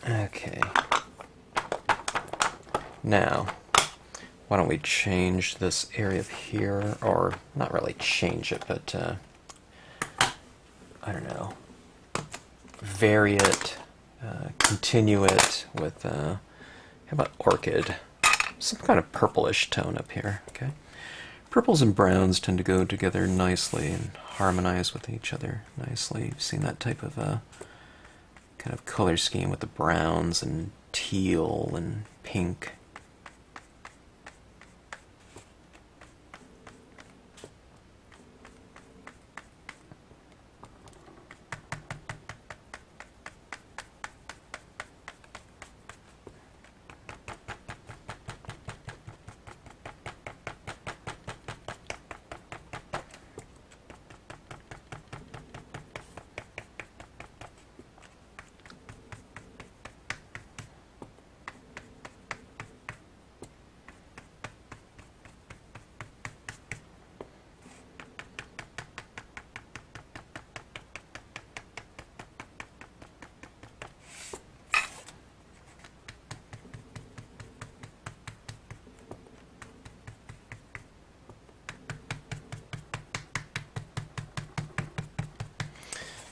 Okay. Now, why don't we change this area up here, or not really change it, but I don't know, vary it, continue it with, how about orchid? Some kind of purplish tone up here, okay? Purples and browns tend to go together nicely and harmonize with each other nicely. You've seen that type of kind of color scheme with the browns and teal and pink.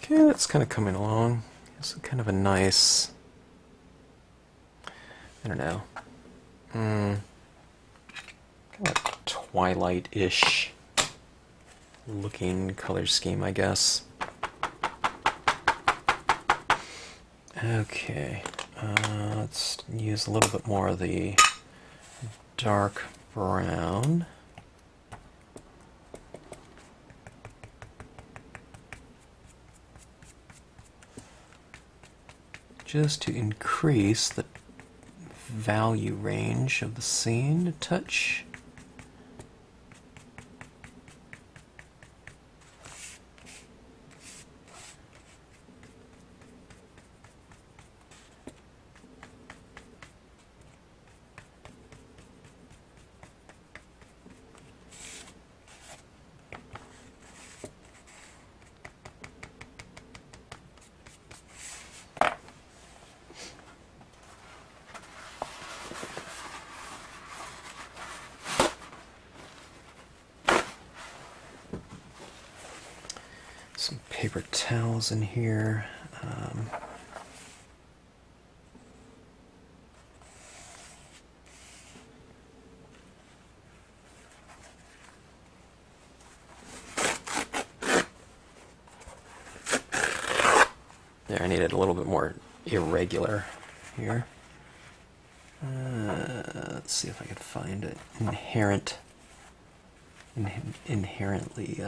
Yeah, it's kind of coming along. It's kind of a nice, I don't know, kind of twilight-ish looking color scheme, I guess. Okay, let's use a little bit more of the dark brown. Just to increase the value range of the scene a touch. Some paper towels in here. There, I needed a little bit more irregular here. Let's see if I can find it. Inherently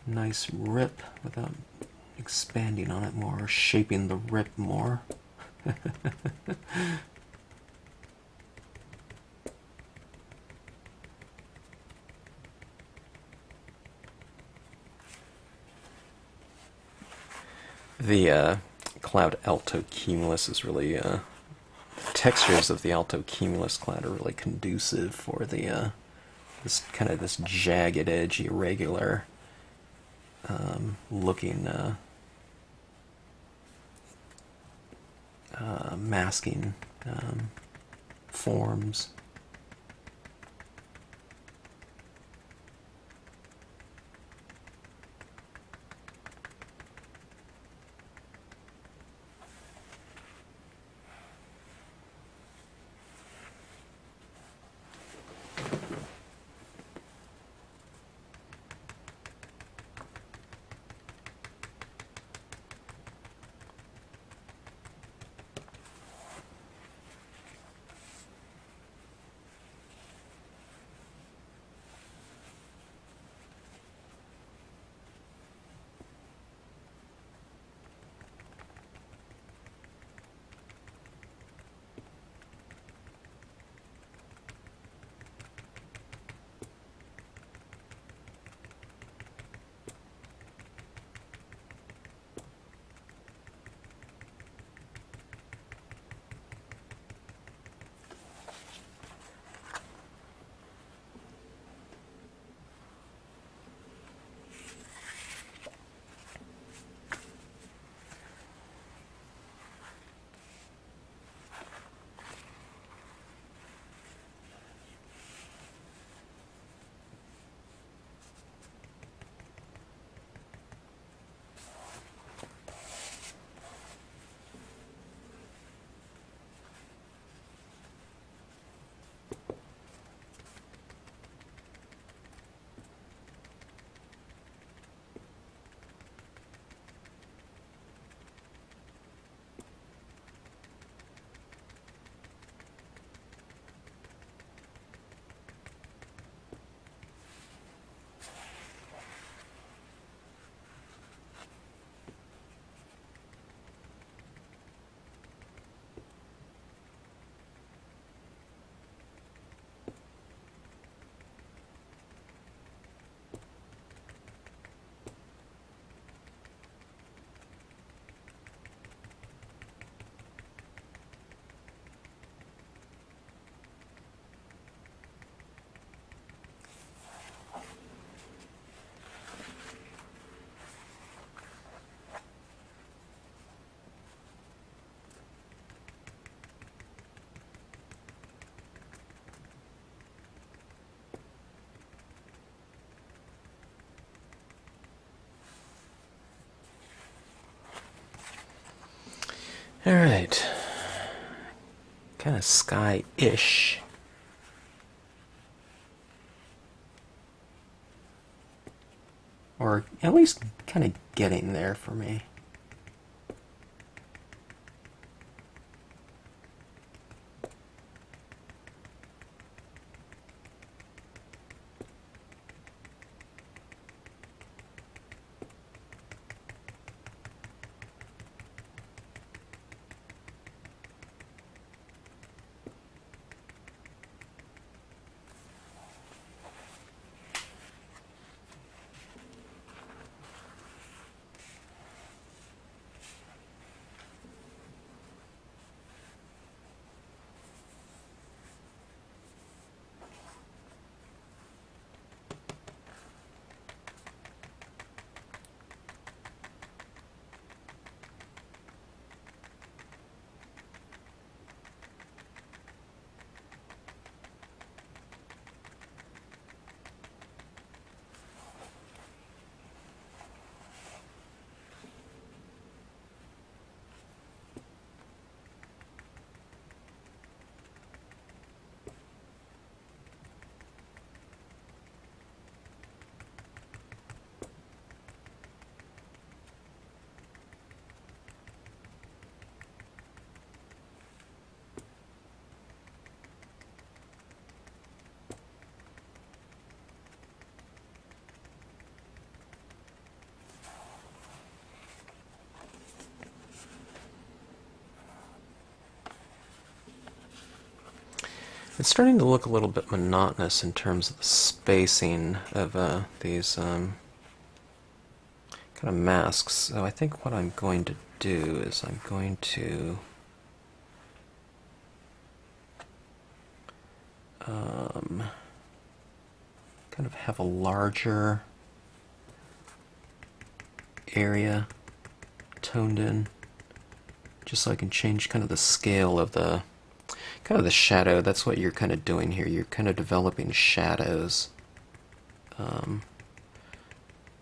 nice rip without expanding on it more, or shaping the rip more. The cloud alto cumulus is really the textures of the alto cumulus cloud are really conducive for the this jagged edge, irregular looking masking forms. Alright. Kind of sky-ish. Or at least kind of getting there for me. It's starting to look a little bit monotonous in terms of the spacing of these kind of masks. So I think what I'm going to do is I'm going to kind of have a larger area toned in, just so I can change kind of the scale of the shadow. That's what you're kind of doing here. You're kind of developing shadows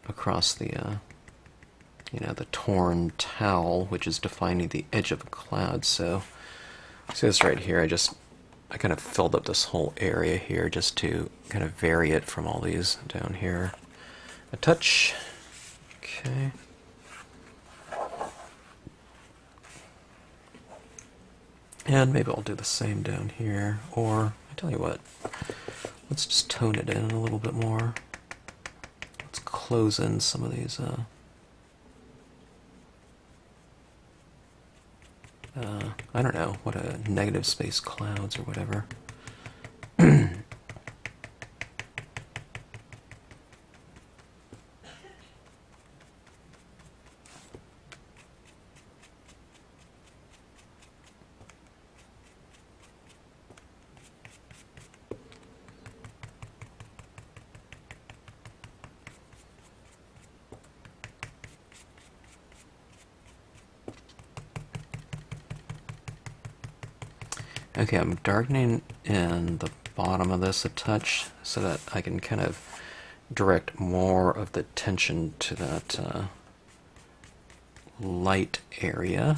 across the the torn towel, which is defining the edge of a cloud. So see this right here, I kind of filled up this whole area here just to kind of vary it from all these down here a touch. Okay. And maybe I'll do the same down here, or I tell you what, let's just tone it in a little bit more. Let's close in some of these I don't know, what a negative space clouds or whatever. Okay, I'm darkening in the bottom of this a touch so that I can kind of direct more of the attention to that light area.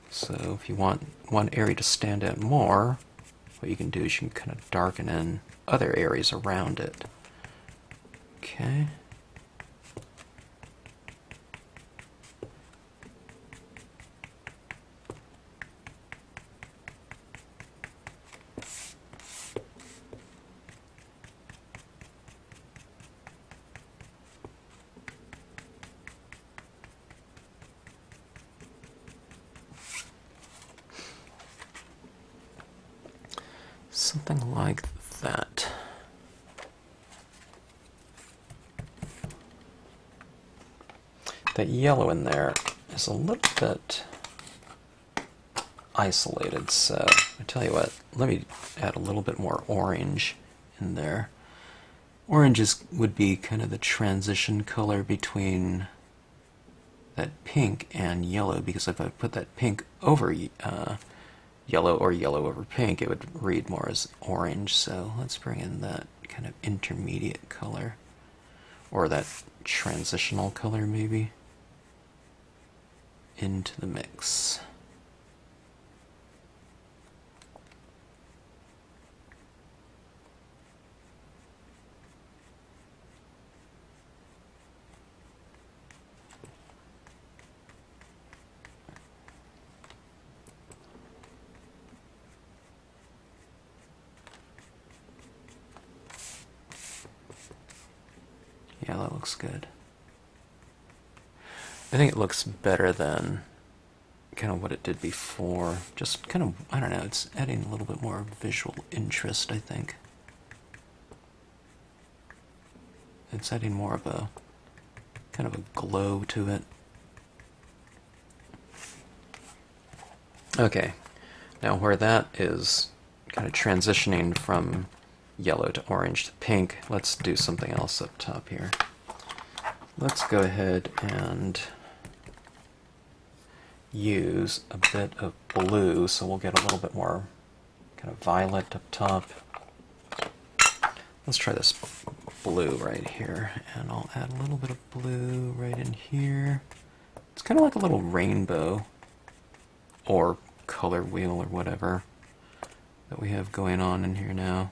So if you want one area to stand out more, what you can do is you can kind of darken in other areas around it. Okay. Something like that. That yellow in there is a little bit isolated, so I tell you what, let me add a little bit more orange in there. Orange would be kind of the transition color between that pink and yellow, because if I put that pink over yellow or yellow over pink, it would read more as orange. So let's bring in that kind of intermediate color, or that transitional color maybe, into the mix. Yeah, that looks good. I think it looks better than kind of what it did before. Just kind of, I don't know, it's adding a little bit more visual interest, I think. It's adding more of a, kind of a glow to it. Okay, now where that is kind of transitioning from yellow to orange to pink, let's do something else up top here. Let's go ahead and use a bit of blue, so we'll get a little bit more kind of violet up top. Let's try this blue right here, and I'll add a little bit of blue right in here. It's kind of like a little rainbow, or color wheel, or whatever that we have going on in here now.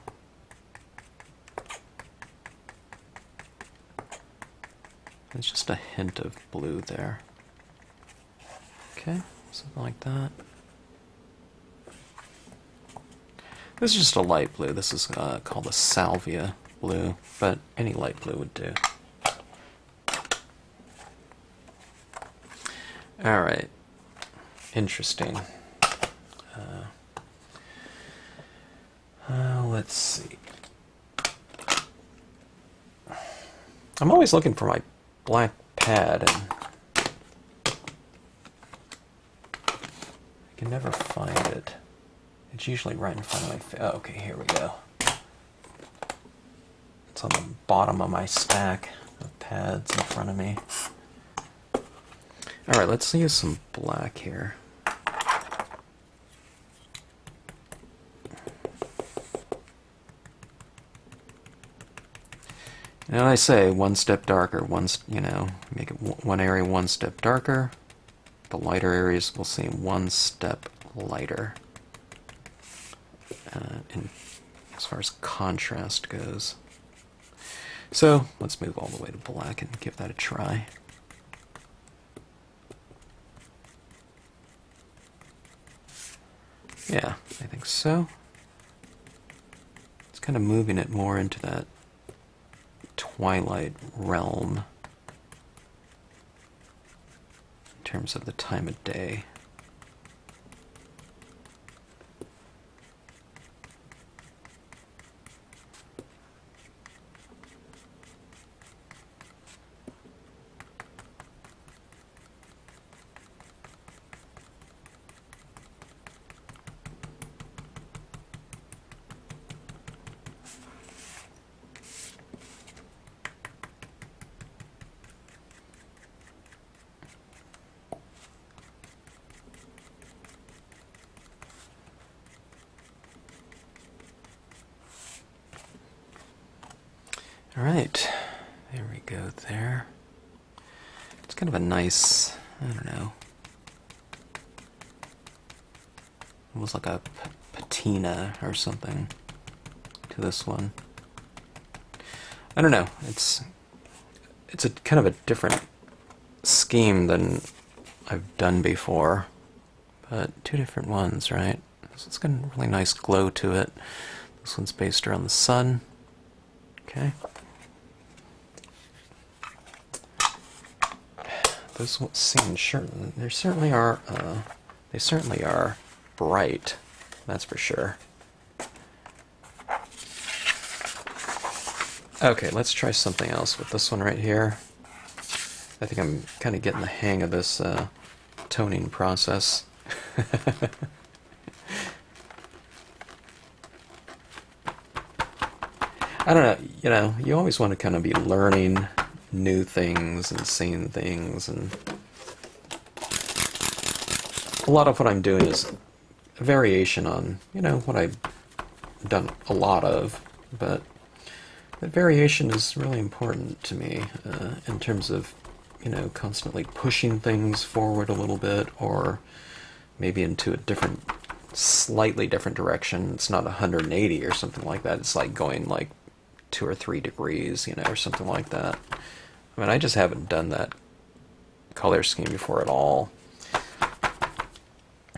There's just a hint of blue there. Okay, something like that. This is just a light blue. This is called a salvia blue, but any light blue would do. Alright, interesting. Let's see. I'm always looking for my black pad, and I can never find it. It's usually right in front of my face. Oh, okay, here we go. It's on the bottom of my stack of pads in front of me. Alright, let's use some black here. And I say one step darker, make it one area one step darker. The lighter areas we'll see one step lighter. As far as contrast goes. So let's move all the way to black and give that a try. Yeah, I think so. It's kind of moving it more into that twilight realm in terms of the time of day. Alright, there we go there. It's kind of a nice, I don't know, almost like a patina or something to this one. I don't know, it's a kind of a different scheme than I've done before, but two different ones, right? This one's got a really nice glow to it. This one's based around the sun. Okay. Those seem sure they certainly are bright, that's for sure. Okay, let's try something else with this one right here. I think I'm kind of getting the hang of this toning process. I don't know, you always want to kind of be learning new things and seeing things, and a lot of what I'm doing is a variation on, what I've done a lot of, but that variation is really important to me in terms of, constantly pushing things forward a little bit, or maybe into a slightly different direction. It's not 180 or something like that. It's like going like 2 or 3 degrees, or something like that. I mean, I just haven't done that color scheme before at all.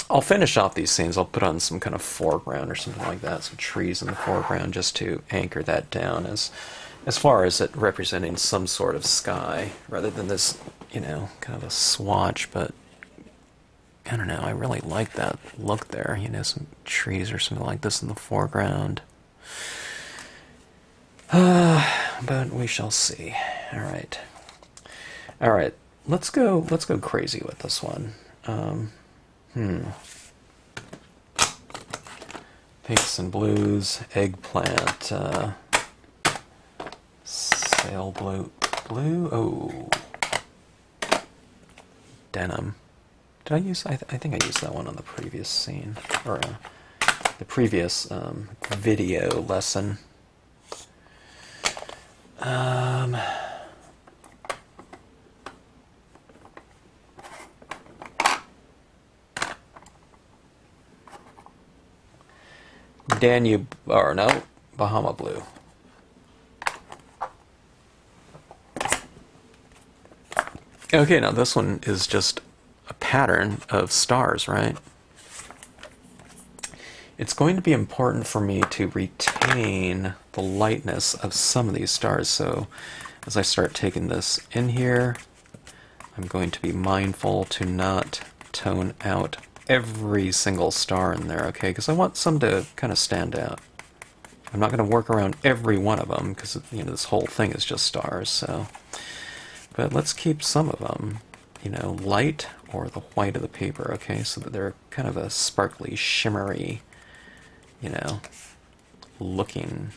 I'll finish off these scenes. I'll put on some kind of foreground or something like that, some trees in the foreground, just to anchor that down as as far as it representing some sort of sky, rather than this, you know, kind of a swatch, but I don't know, I really like that look there, you know, some trees or something like this in the foreground. But we shall see. Alright. Alright, let's go crazy with this one. Pinks and blues, eggplant, sail blue, oh, denim. Did I use, I think I used that one on the previous scene, or the previous video lesson. Danube, or no, Bahama blue. Okay, now this one is just a pattern of stars, right? It's going to be important for me to retain the lightness of some of these stars, so as I start taking this in here, I'm going to be mindful to not tone out every single star in there, okay? Because I want some to kind of stand out. I'm not going to work around every one of them, because, you know, this whole thing is just stars, so... But let's keep some of them, you know, light or the white of the paper, okay? So that they're kind of a sparkly, shimmery, you know, looking.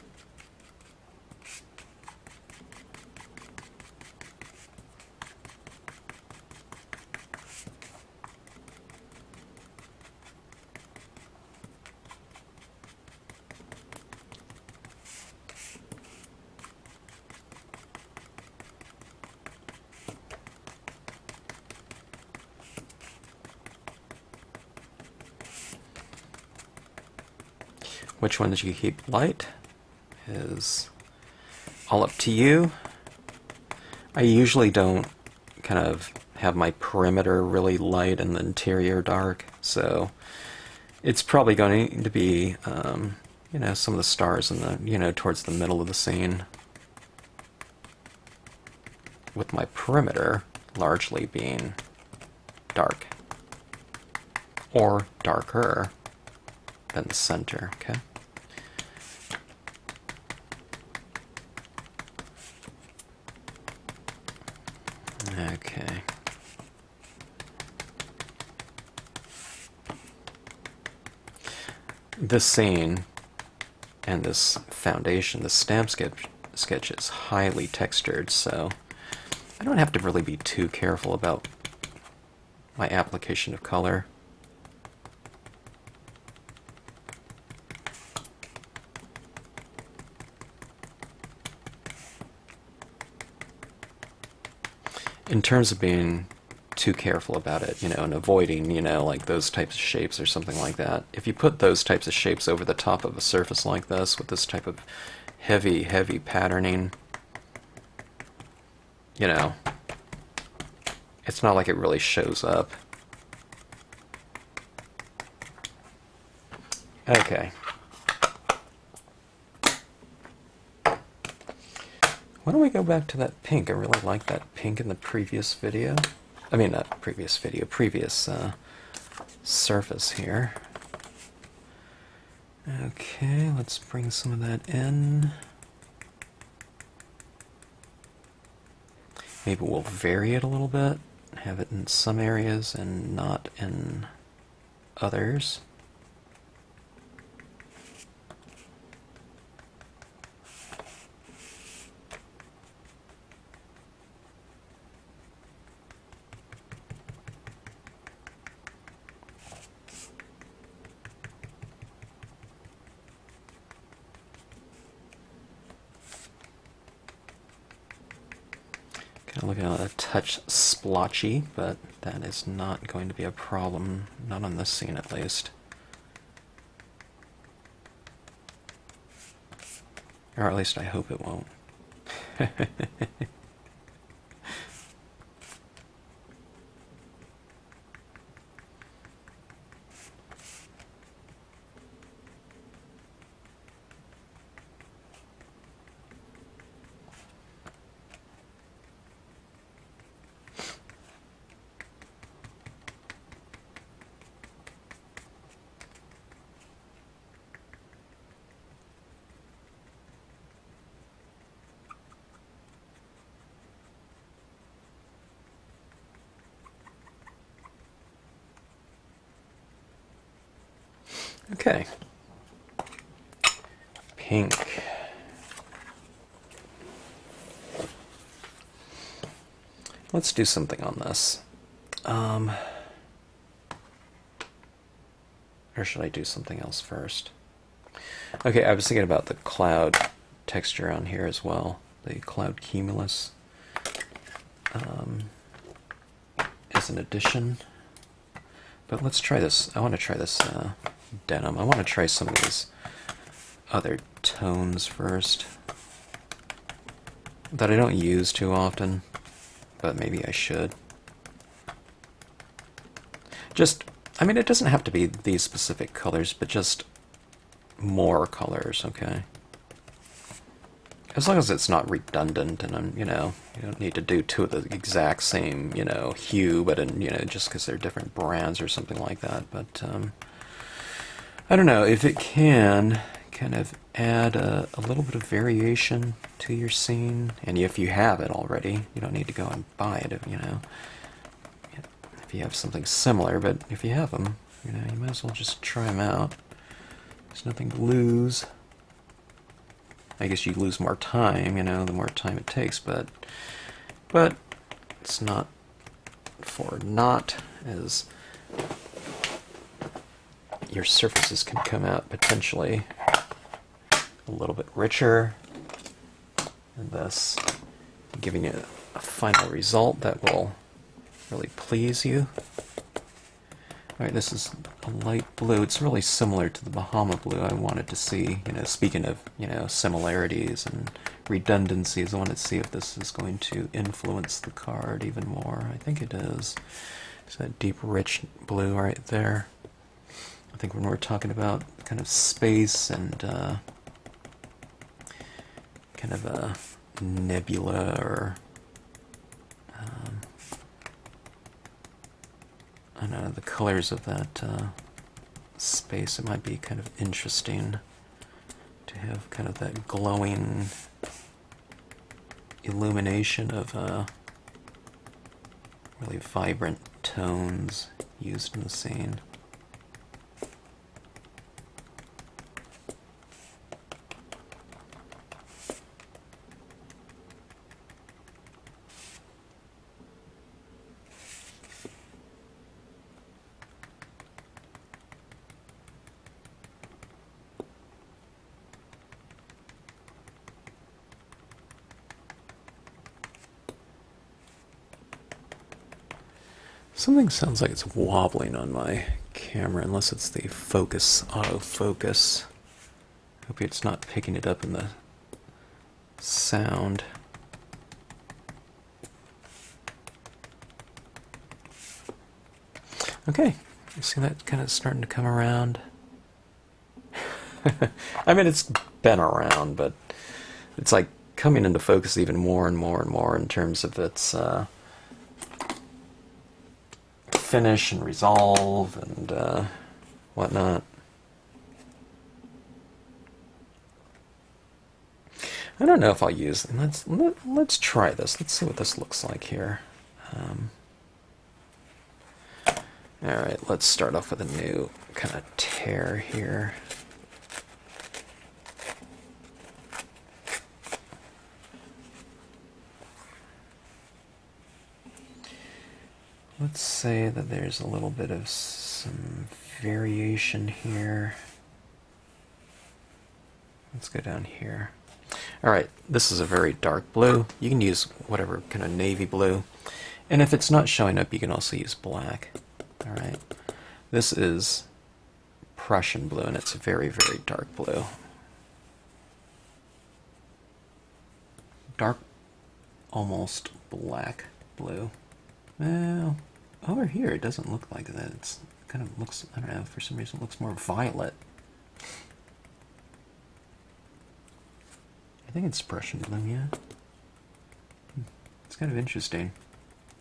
Which one did you keep light is all up to you. I usually don't kind of have my perimeter really light and the interior dark, so it's probably going to be, you know, some of the stars in the, you know, towards the middle of the scene, with my perimeter largely being dark, or darker than the center, okay? Okay. This scene and this foundation, the Stampscape sketch is highly textured, so I don't have to really be too careful about my application of color. In terms of being too careful about it, you know, and avoiding, you know, like those types of shapes or something like that. If you put those types of shapes over the top of a surface like this with this type of heavy, heavy patterning, you know, it's not like it really shows up. Okay. Why don't we go back to that pink? I really like that pink in the previous video. I mean, not previous video, previous surface here. Okay, let's bring some of that in. Maybe we'll vary it a little bit, have it in some areas and not in others. Looking a touch splotchy, but that is not going to be a problem, not on this scene at least. Or at least I hope it won't. Okay. Pink. Let's do something on this. Or should I do something else first? Okay, I was thinking about the cloud texture on here as well. The cloud cumulus as an addition. But let's try this. I want to try this denim. I want to try some of these other tones first that I don't use too often, but maybe I should. Just, I mean, it doesn't have to be these specific colors, but just more colors, okay? As long as it's not redundant and, you know, you don't need to do two of the exact same, you know, hue, but, you know, just because they're different brands or something like that. But, I don't know, if it can kind of add a little bit of variation to your scene, and if you have it already, you don't need to go and buy it, you know. If you have something similar, but if you have them, you know, you might as well just try them out. There's nothing to lose. I guess you lose more time, you know, the more time it takes, but it's not for naught, as your surfaces can come out potentially a little bit richer, and thus giving you a final result that will really please you. Alright, this is a light blue. It's really similar to the Bahama blue I wanted to see. You know, speaking of, you know, similarities and redundancies, I wanted to see if this is going to influence the card even more. I think it is. It's that deep, rich blue right there. I think when we're talking about kind of space and kind of a nebula or I don't know, the colors of that space, it might be kind of interesting to have kind of that glowing illumination of really vibrant tones used in the scene. Something sounds like it's wobbling on my camera, unless it's the focus, autofocus. Hope it's not picking it up in the sound. Okay, you see that kind of starting to come around? I mean, it's been around, but it's like coming into focus even more and more and more in terms of its finish and resolve and whatnot. I don't know if I'll use them. Let's try this. Let's see what this looks like here. Alright, let's start off with a new kind of tear here. Let's say that there's a little bit of some variation here. Let's go down here. Alright, this is a very dark blue. You can use whatever kind of navy blue. And if it's not showing up, you can also use black. Alright, this is Prussian blue, and it's a very, very dark blue. Dark, almost black blue. Well, over here it doesn't look like that. It's kind of looks, I don't know, for some reason it looks more violet. I think it's Prussian blue, yeah. It's kind of interesting.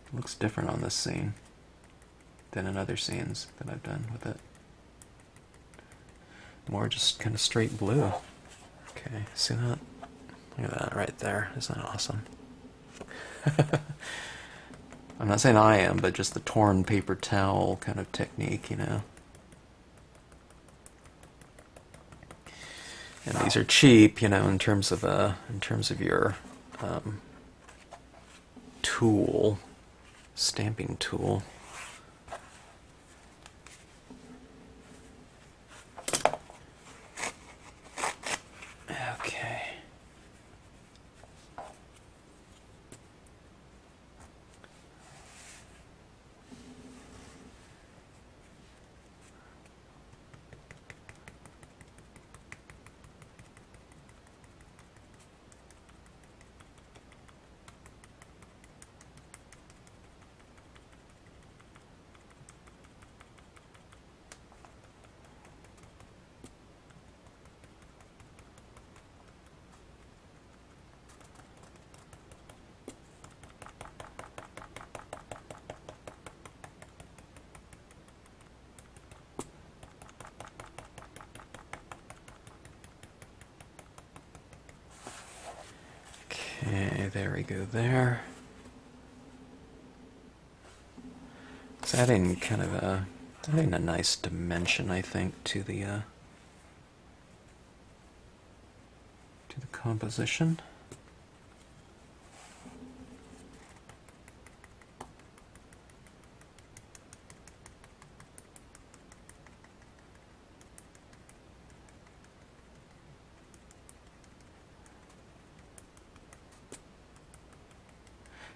It looks different on this scene than in other scenes that I've done with it. More just kind of straight blue. Okay, see that? Look at that right there. Isn't that awesome? I'm not saying I am, but just the torn paper towel kind of technique, you know. And these are cheap, you know, in terms of your tool, stamping tool. Okay. Okay, there we go there. It's adding adding a nice dimension, I think, to the composition.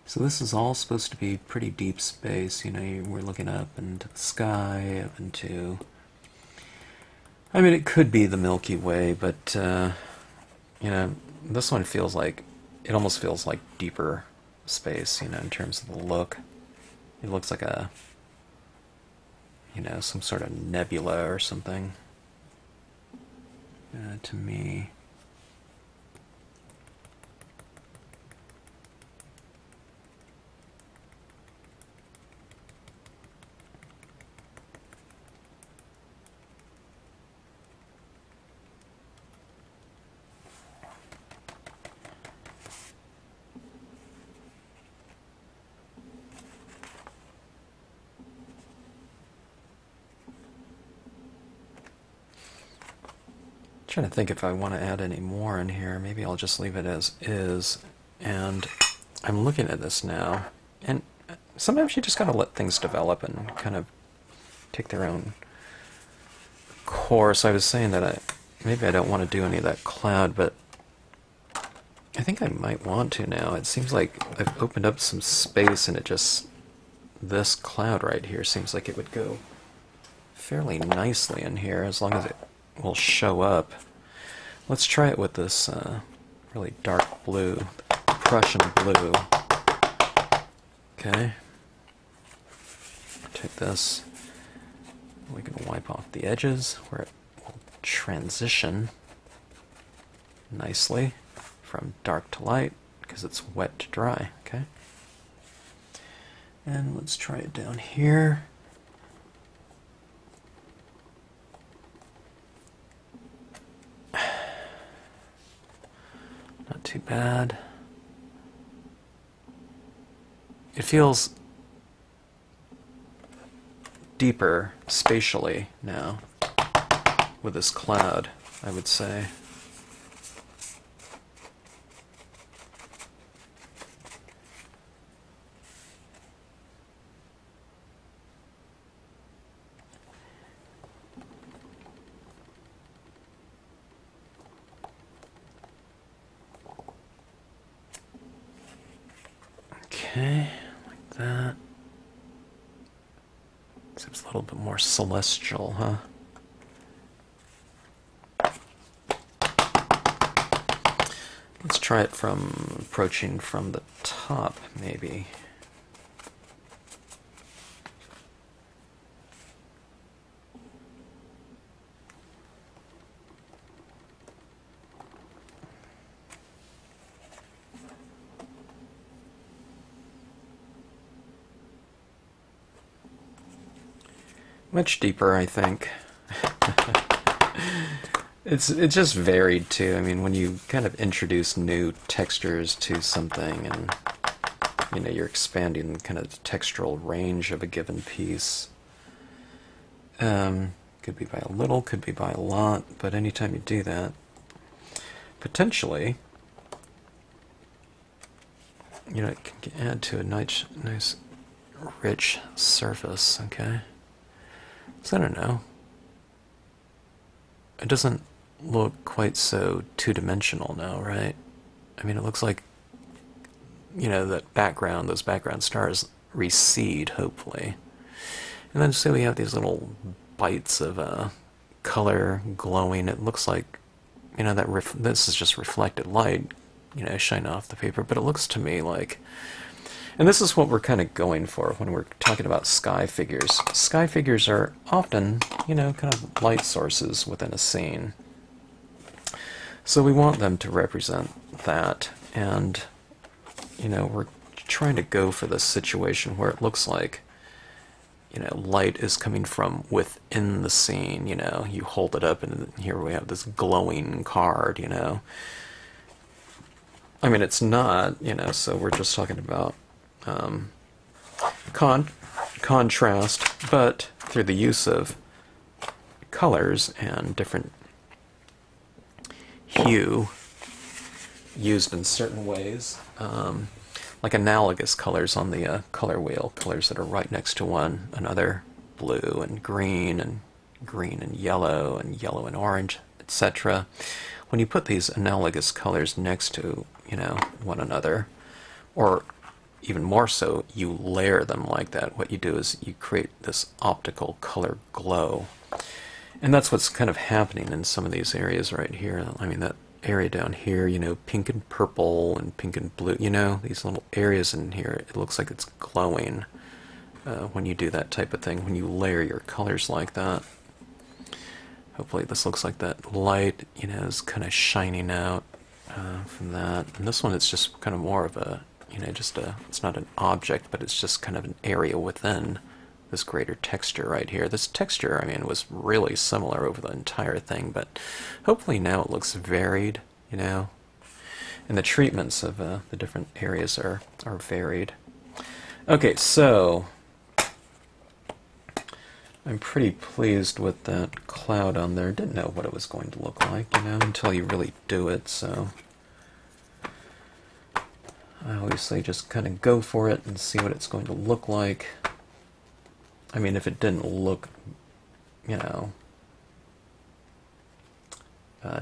So this is all supposed to be pretty deep space, you know, we're looking up into the sky, up into... I mean, it could be the Milky Way, but, you know, this one feels like, it almost feels like deeper space, you know, in terms of the look. It looks like a, you know, some sort of nebula or something, to me. Trying to think if I want to add any more in here. Maybe I'll just leave it as is. And I'm looking at this now, and sometimes you just gotta let things develop and kind of take their own course. I was saying that maybe I don't want to do any of that cloud, but I think I might want to now. It seems like I've opened up some space, and this cloud right here seems like it would go fairly nicely in here, as long as it will show up. Let's try it with this really dark blue, Prussian blue. Okay. Take this. We can wipe off the edges where it will transition nicely from dark to light, because it's wet to dry. Okay. And let's try it down here. Not too bad. It feels deeper spatially now with this cloud, I would say. Okay, like that. Seems a little bit more celestial, huh? Let's try it from approaching from the top, maybe. Much deeper, I think. It's just varied too. I mean, when you kind of introduce new textures to something, and you know, you're expanding kind of the textural range of a given piece. Could be by a little, could be by a lot, but anytime you do that, potentially, you know, it can add to a nice rich surface, okay? So I don't know. It doesn't look quite so two-dimensional now, right? I mean, it looks like, you know, that background, those background stars recede, hopefully. And then say we have these little bites of color glowing. It looks like, you know, that this is just reflected light, you know, shine off the paper, but it looks to me like, and this is what we're kind of going for when we're talking about sky figures. Sky figures are often, you know, kind of light sources within a scene. So we want them to represent that, and, you know, we're trying to go for this situation where it looks like, you know, light is coming from within the scene. You know, you hold it up and here we have this glowing card, you know. I mean, it's not, you know, so we're just talking about contrast, but through the use of colors and different hue used in certain ways, like analogous colors on the color wheel, colors that are right next to one another, blue and green and yellow and orange, etc. When you put these analogous colors next to, you know, one another, or even more so, you layer them like that, what you do is you create this optical color glow. And that's what's kind of happening in some of these areas right here. I mean, that area down here, you know, pink and purple and pink and blue, you know, these little areas in here, it looks like it's glowing when you do that type of thing, when you layer your colors like that. Hopefully this looks like that light, you know, is kind of shining out from that. And this one, it's just kind of more of a, you know, just a, it's not an object, but it's just kind of an area within this greater texture right here. This texture, I mean, was really similar over the entire thing, but hopefully now it looks varied, you know, and the treatments of the different areas are varied. Okay, so I'm pretty pleased with that cloud on there. Didn't know what it was going to look like, you know, until you really do it, so I always say just kind of go for it and see what it's going to look like. I mean, if it didn't look, you know,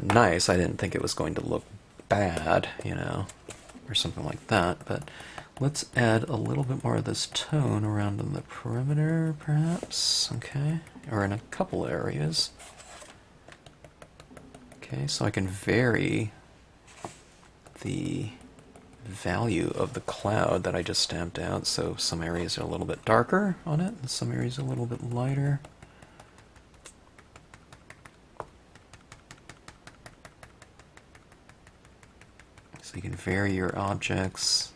nice, I didn't think it was going to look bad, you know, or something like that. But let's add a little bit more of this tone around in the perimeter, perhaps, okay, or in a couple areas. Okay, so I can vary the value of the cloud that I just stamped out, so some areas are a little bit darker on it and some areas are a little bit lighter. So you can vary your objects.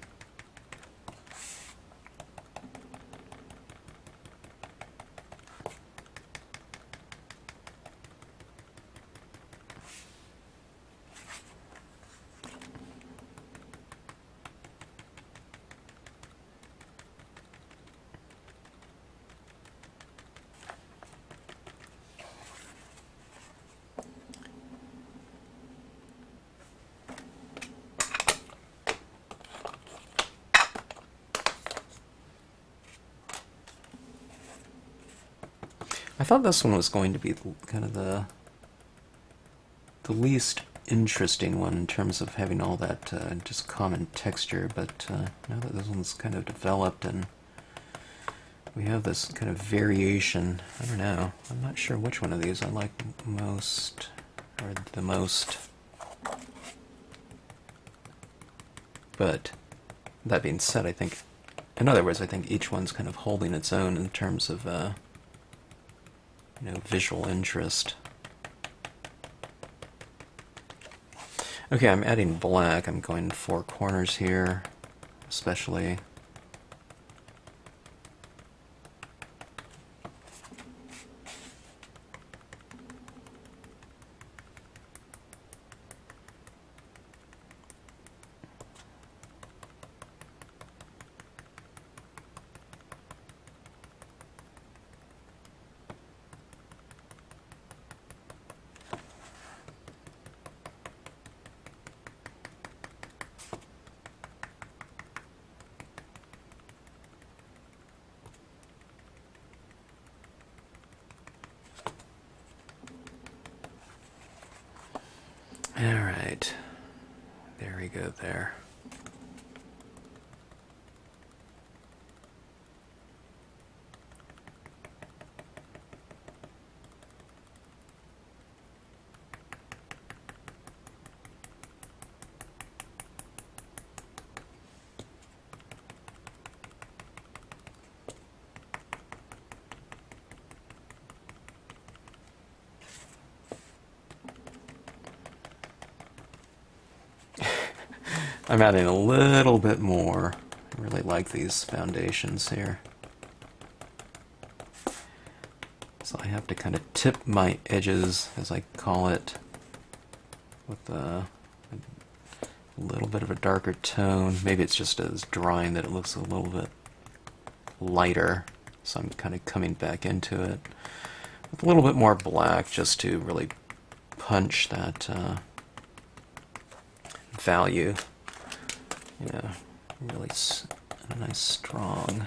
I thought this one was going to be kind of the least interesting one in terms of having all that just common texture, but now that this one's kind of developed and we have this kind of variation, I don't know, I'm not sure which one of these I like most, or the most. But that being said, I think, in other words, I think each one's kind of holding its own in terms of you know, visual interest. Okay, I'm adding black. I'm going 4 corners here, especially. Alright, there we go there. I'm adding a little bit more. I really like these foundations here. So I have to kind of tip my edges, as I call it, with a little bit of a darker tone. Maybe it's just as drying that it looks a little bit lighter. So I'm kind of coming back into it with a little bit more black just to really punch that value. Yeah, really a nice strong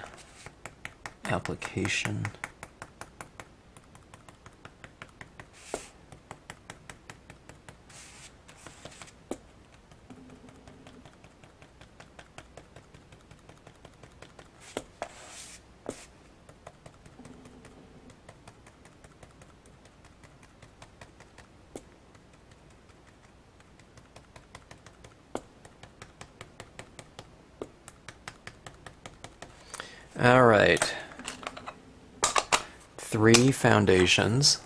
application. Alright, 3 foundations,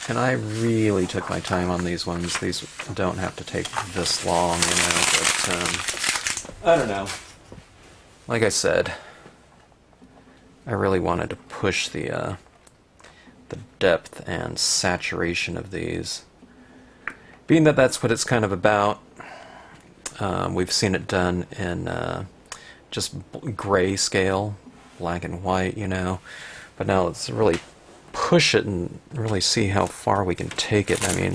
and I really took my time on these ones. These don't have to take this long, you know, but I don't know. Like I said, I really wanted to push the depth and saturation of these. Being that that's what it's kind of about, we've seen it done in just grayscale, black and white, you know. But now let's really push it and really see how far we can take it. I mean,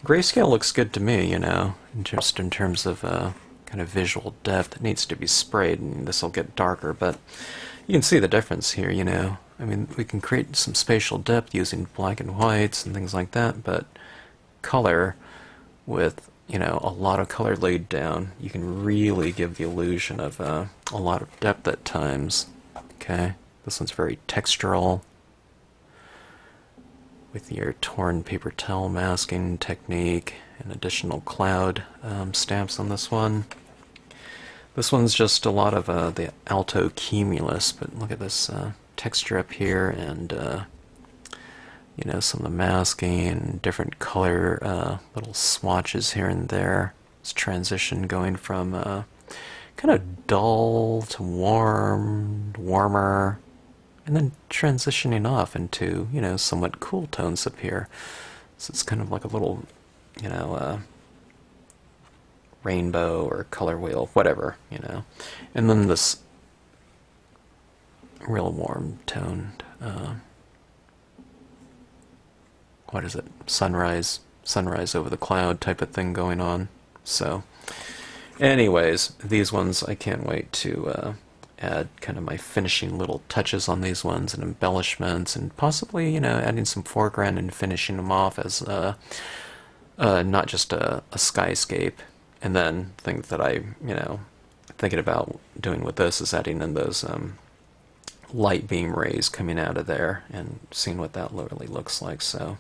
grayscale looks good to me, you know, just in terms of kind of visual depth. It needs to be sprayed, and this will get darker, but you can see the difference here, you know. I mean, we can create some spatial depth using black and whites and things like that, but color with, you know, a lot of color laid down, you can really give the illusion of a lot of depth at times. Okay, this one's very textural with your torn paper towel masking technique and additional cloud stamps on this one. This one's just a lot of the alto cumulus, but look at this texture up here, and you know, some of the masking, different color little swatches here and there. This transition going from kind of dull to warm, warmer, and then transitioning off into, you know, somewhat cool tones up here. So it's kind of like a little, you know, rainbow or color wheel, whatever, you know. And then this real warm toned, what is it, sunrise over the cloud type of thing going on. So anyways, these ones, I can't wait to add kind of my finishing little touches on these ones and embellishments, and possibly, you know, adding some foreground and finishing them off as not just a skyscape. And then things that I, you know, thinking about doing with this is adding in those light beam rays coming out of there and seeing what that literally looks like. So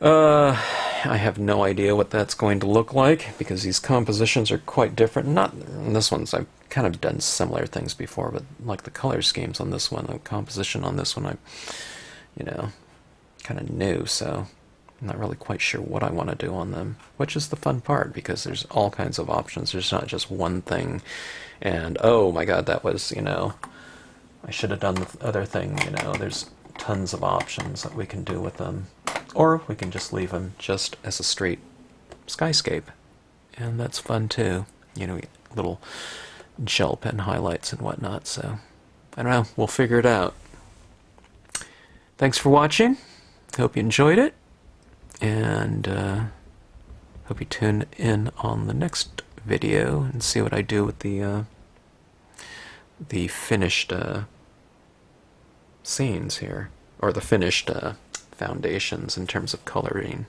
I have no idea what that's going to look like, because these compositions are quite different. Not in this one's, I've kind of done similar things before, but like the color schemes on this one, the composition on this one, I, you know, kind of new, so I'm not really quite sure what I want to do on them, which is the fun part, because there's all kinds of options. There's not just one thing, and oh my god, that was, you know, I should have done the other thing, you know. There's tons of options that we can do with them. Or we can just leave them just as a straight skyscape, and that's fun too. You know, little gel pen highlights and whatnot, so I don't know, we'll figure it out. Thanks for watching. Hope you enjoyed it, and hope you tune in on the next video and see what I do with the finished scenes here, or the finished foundations in terms of coloring.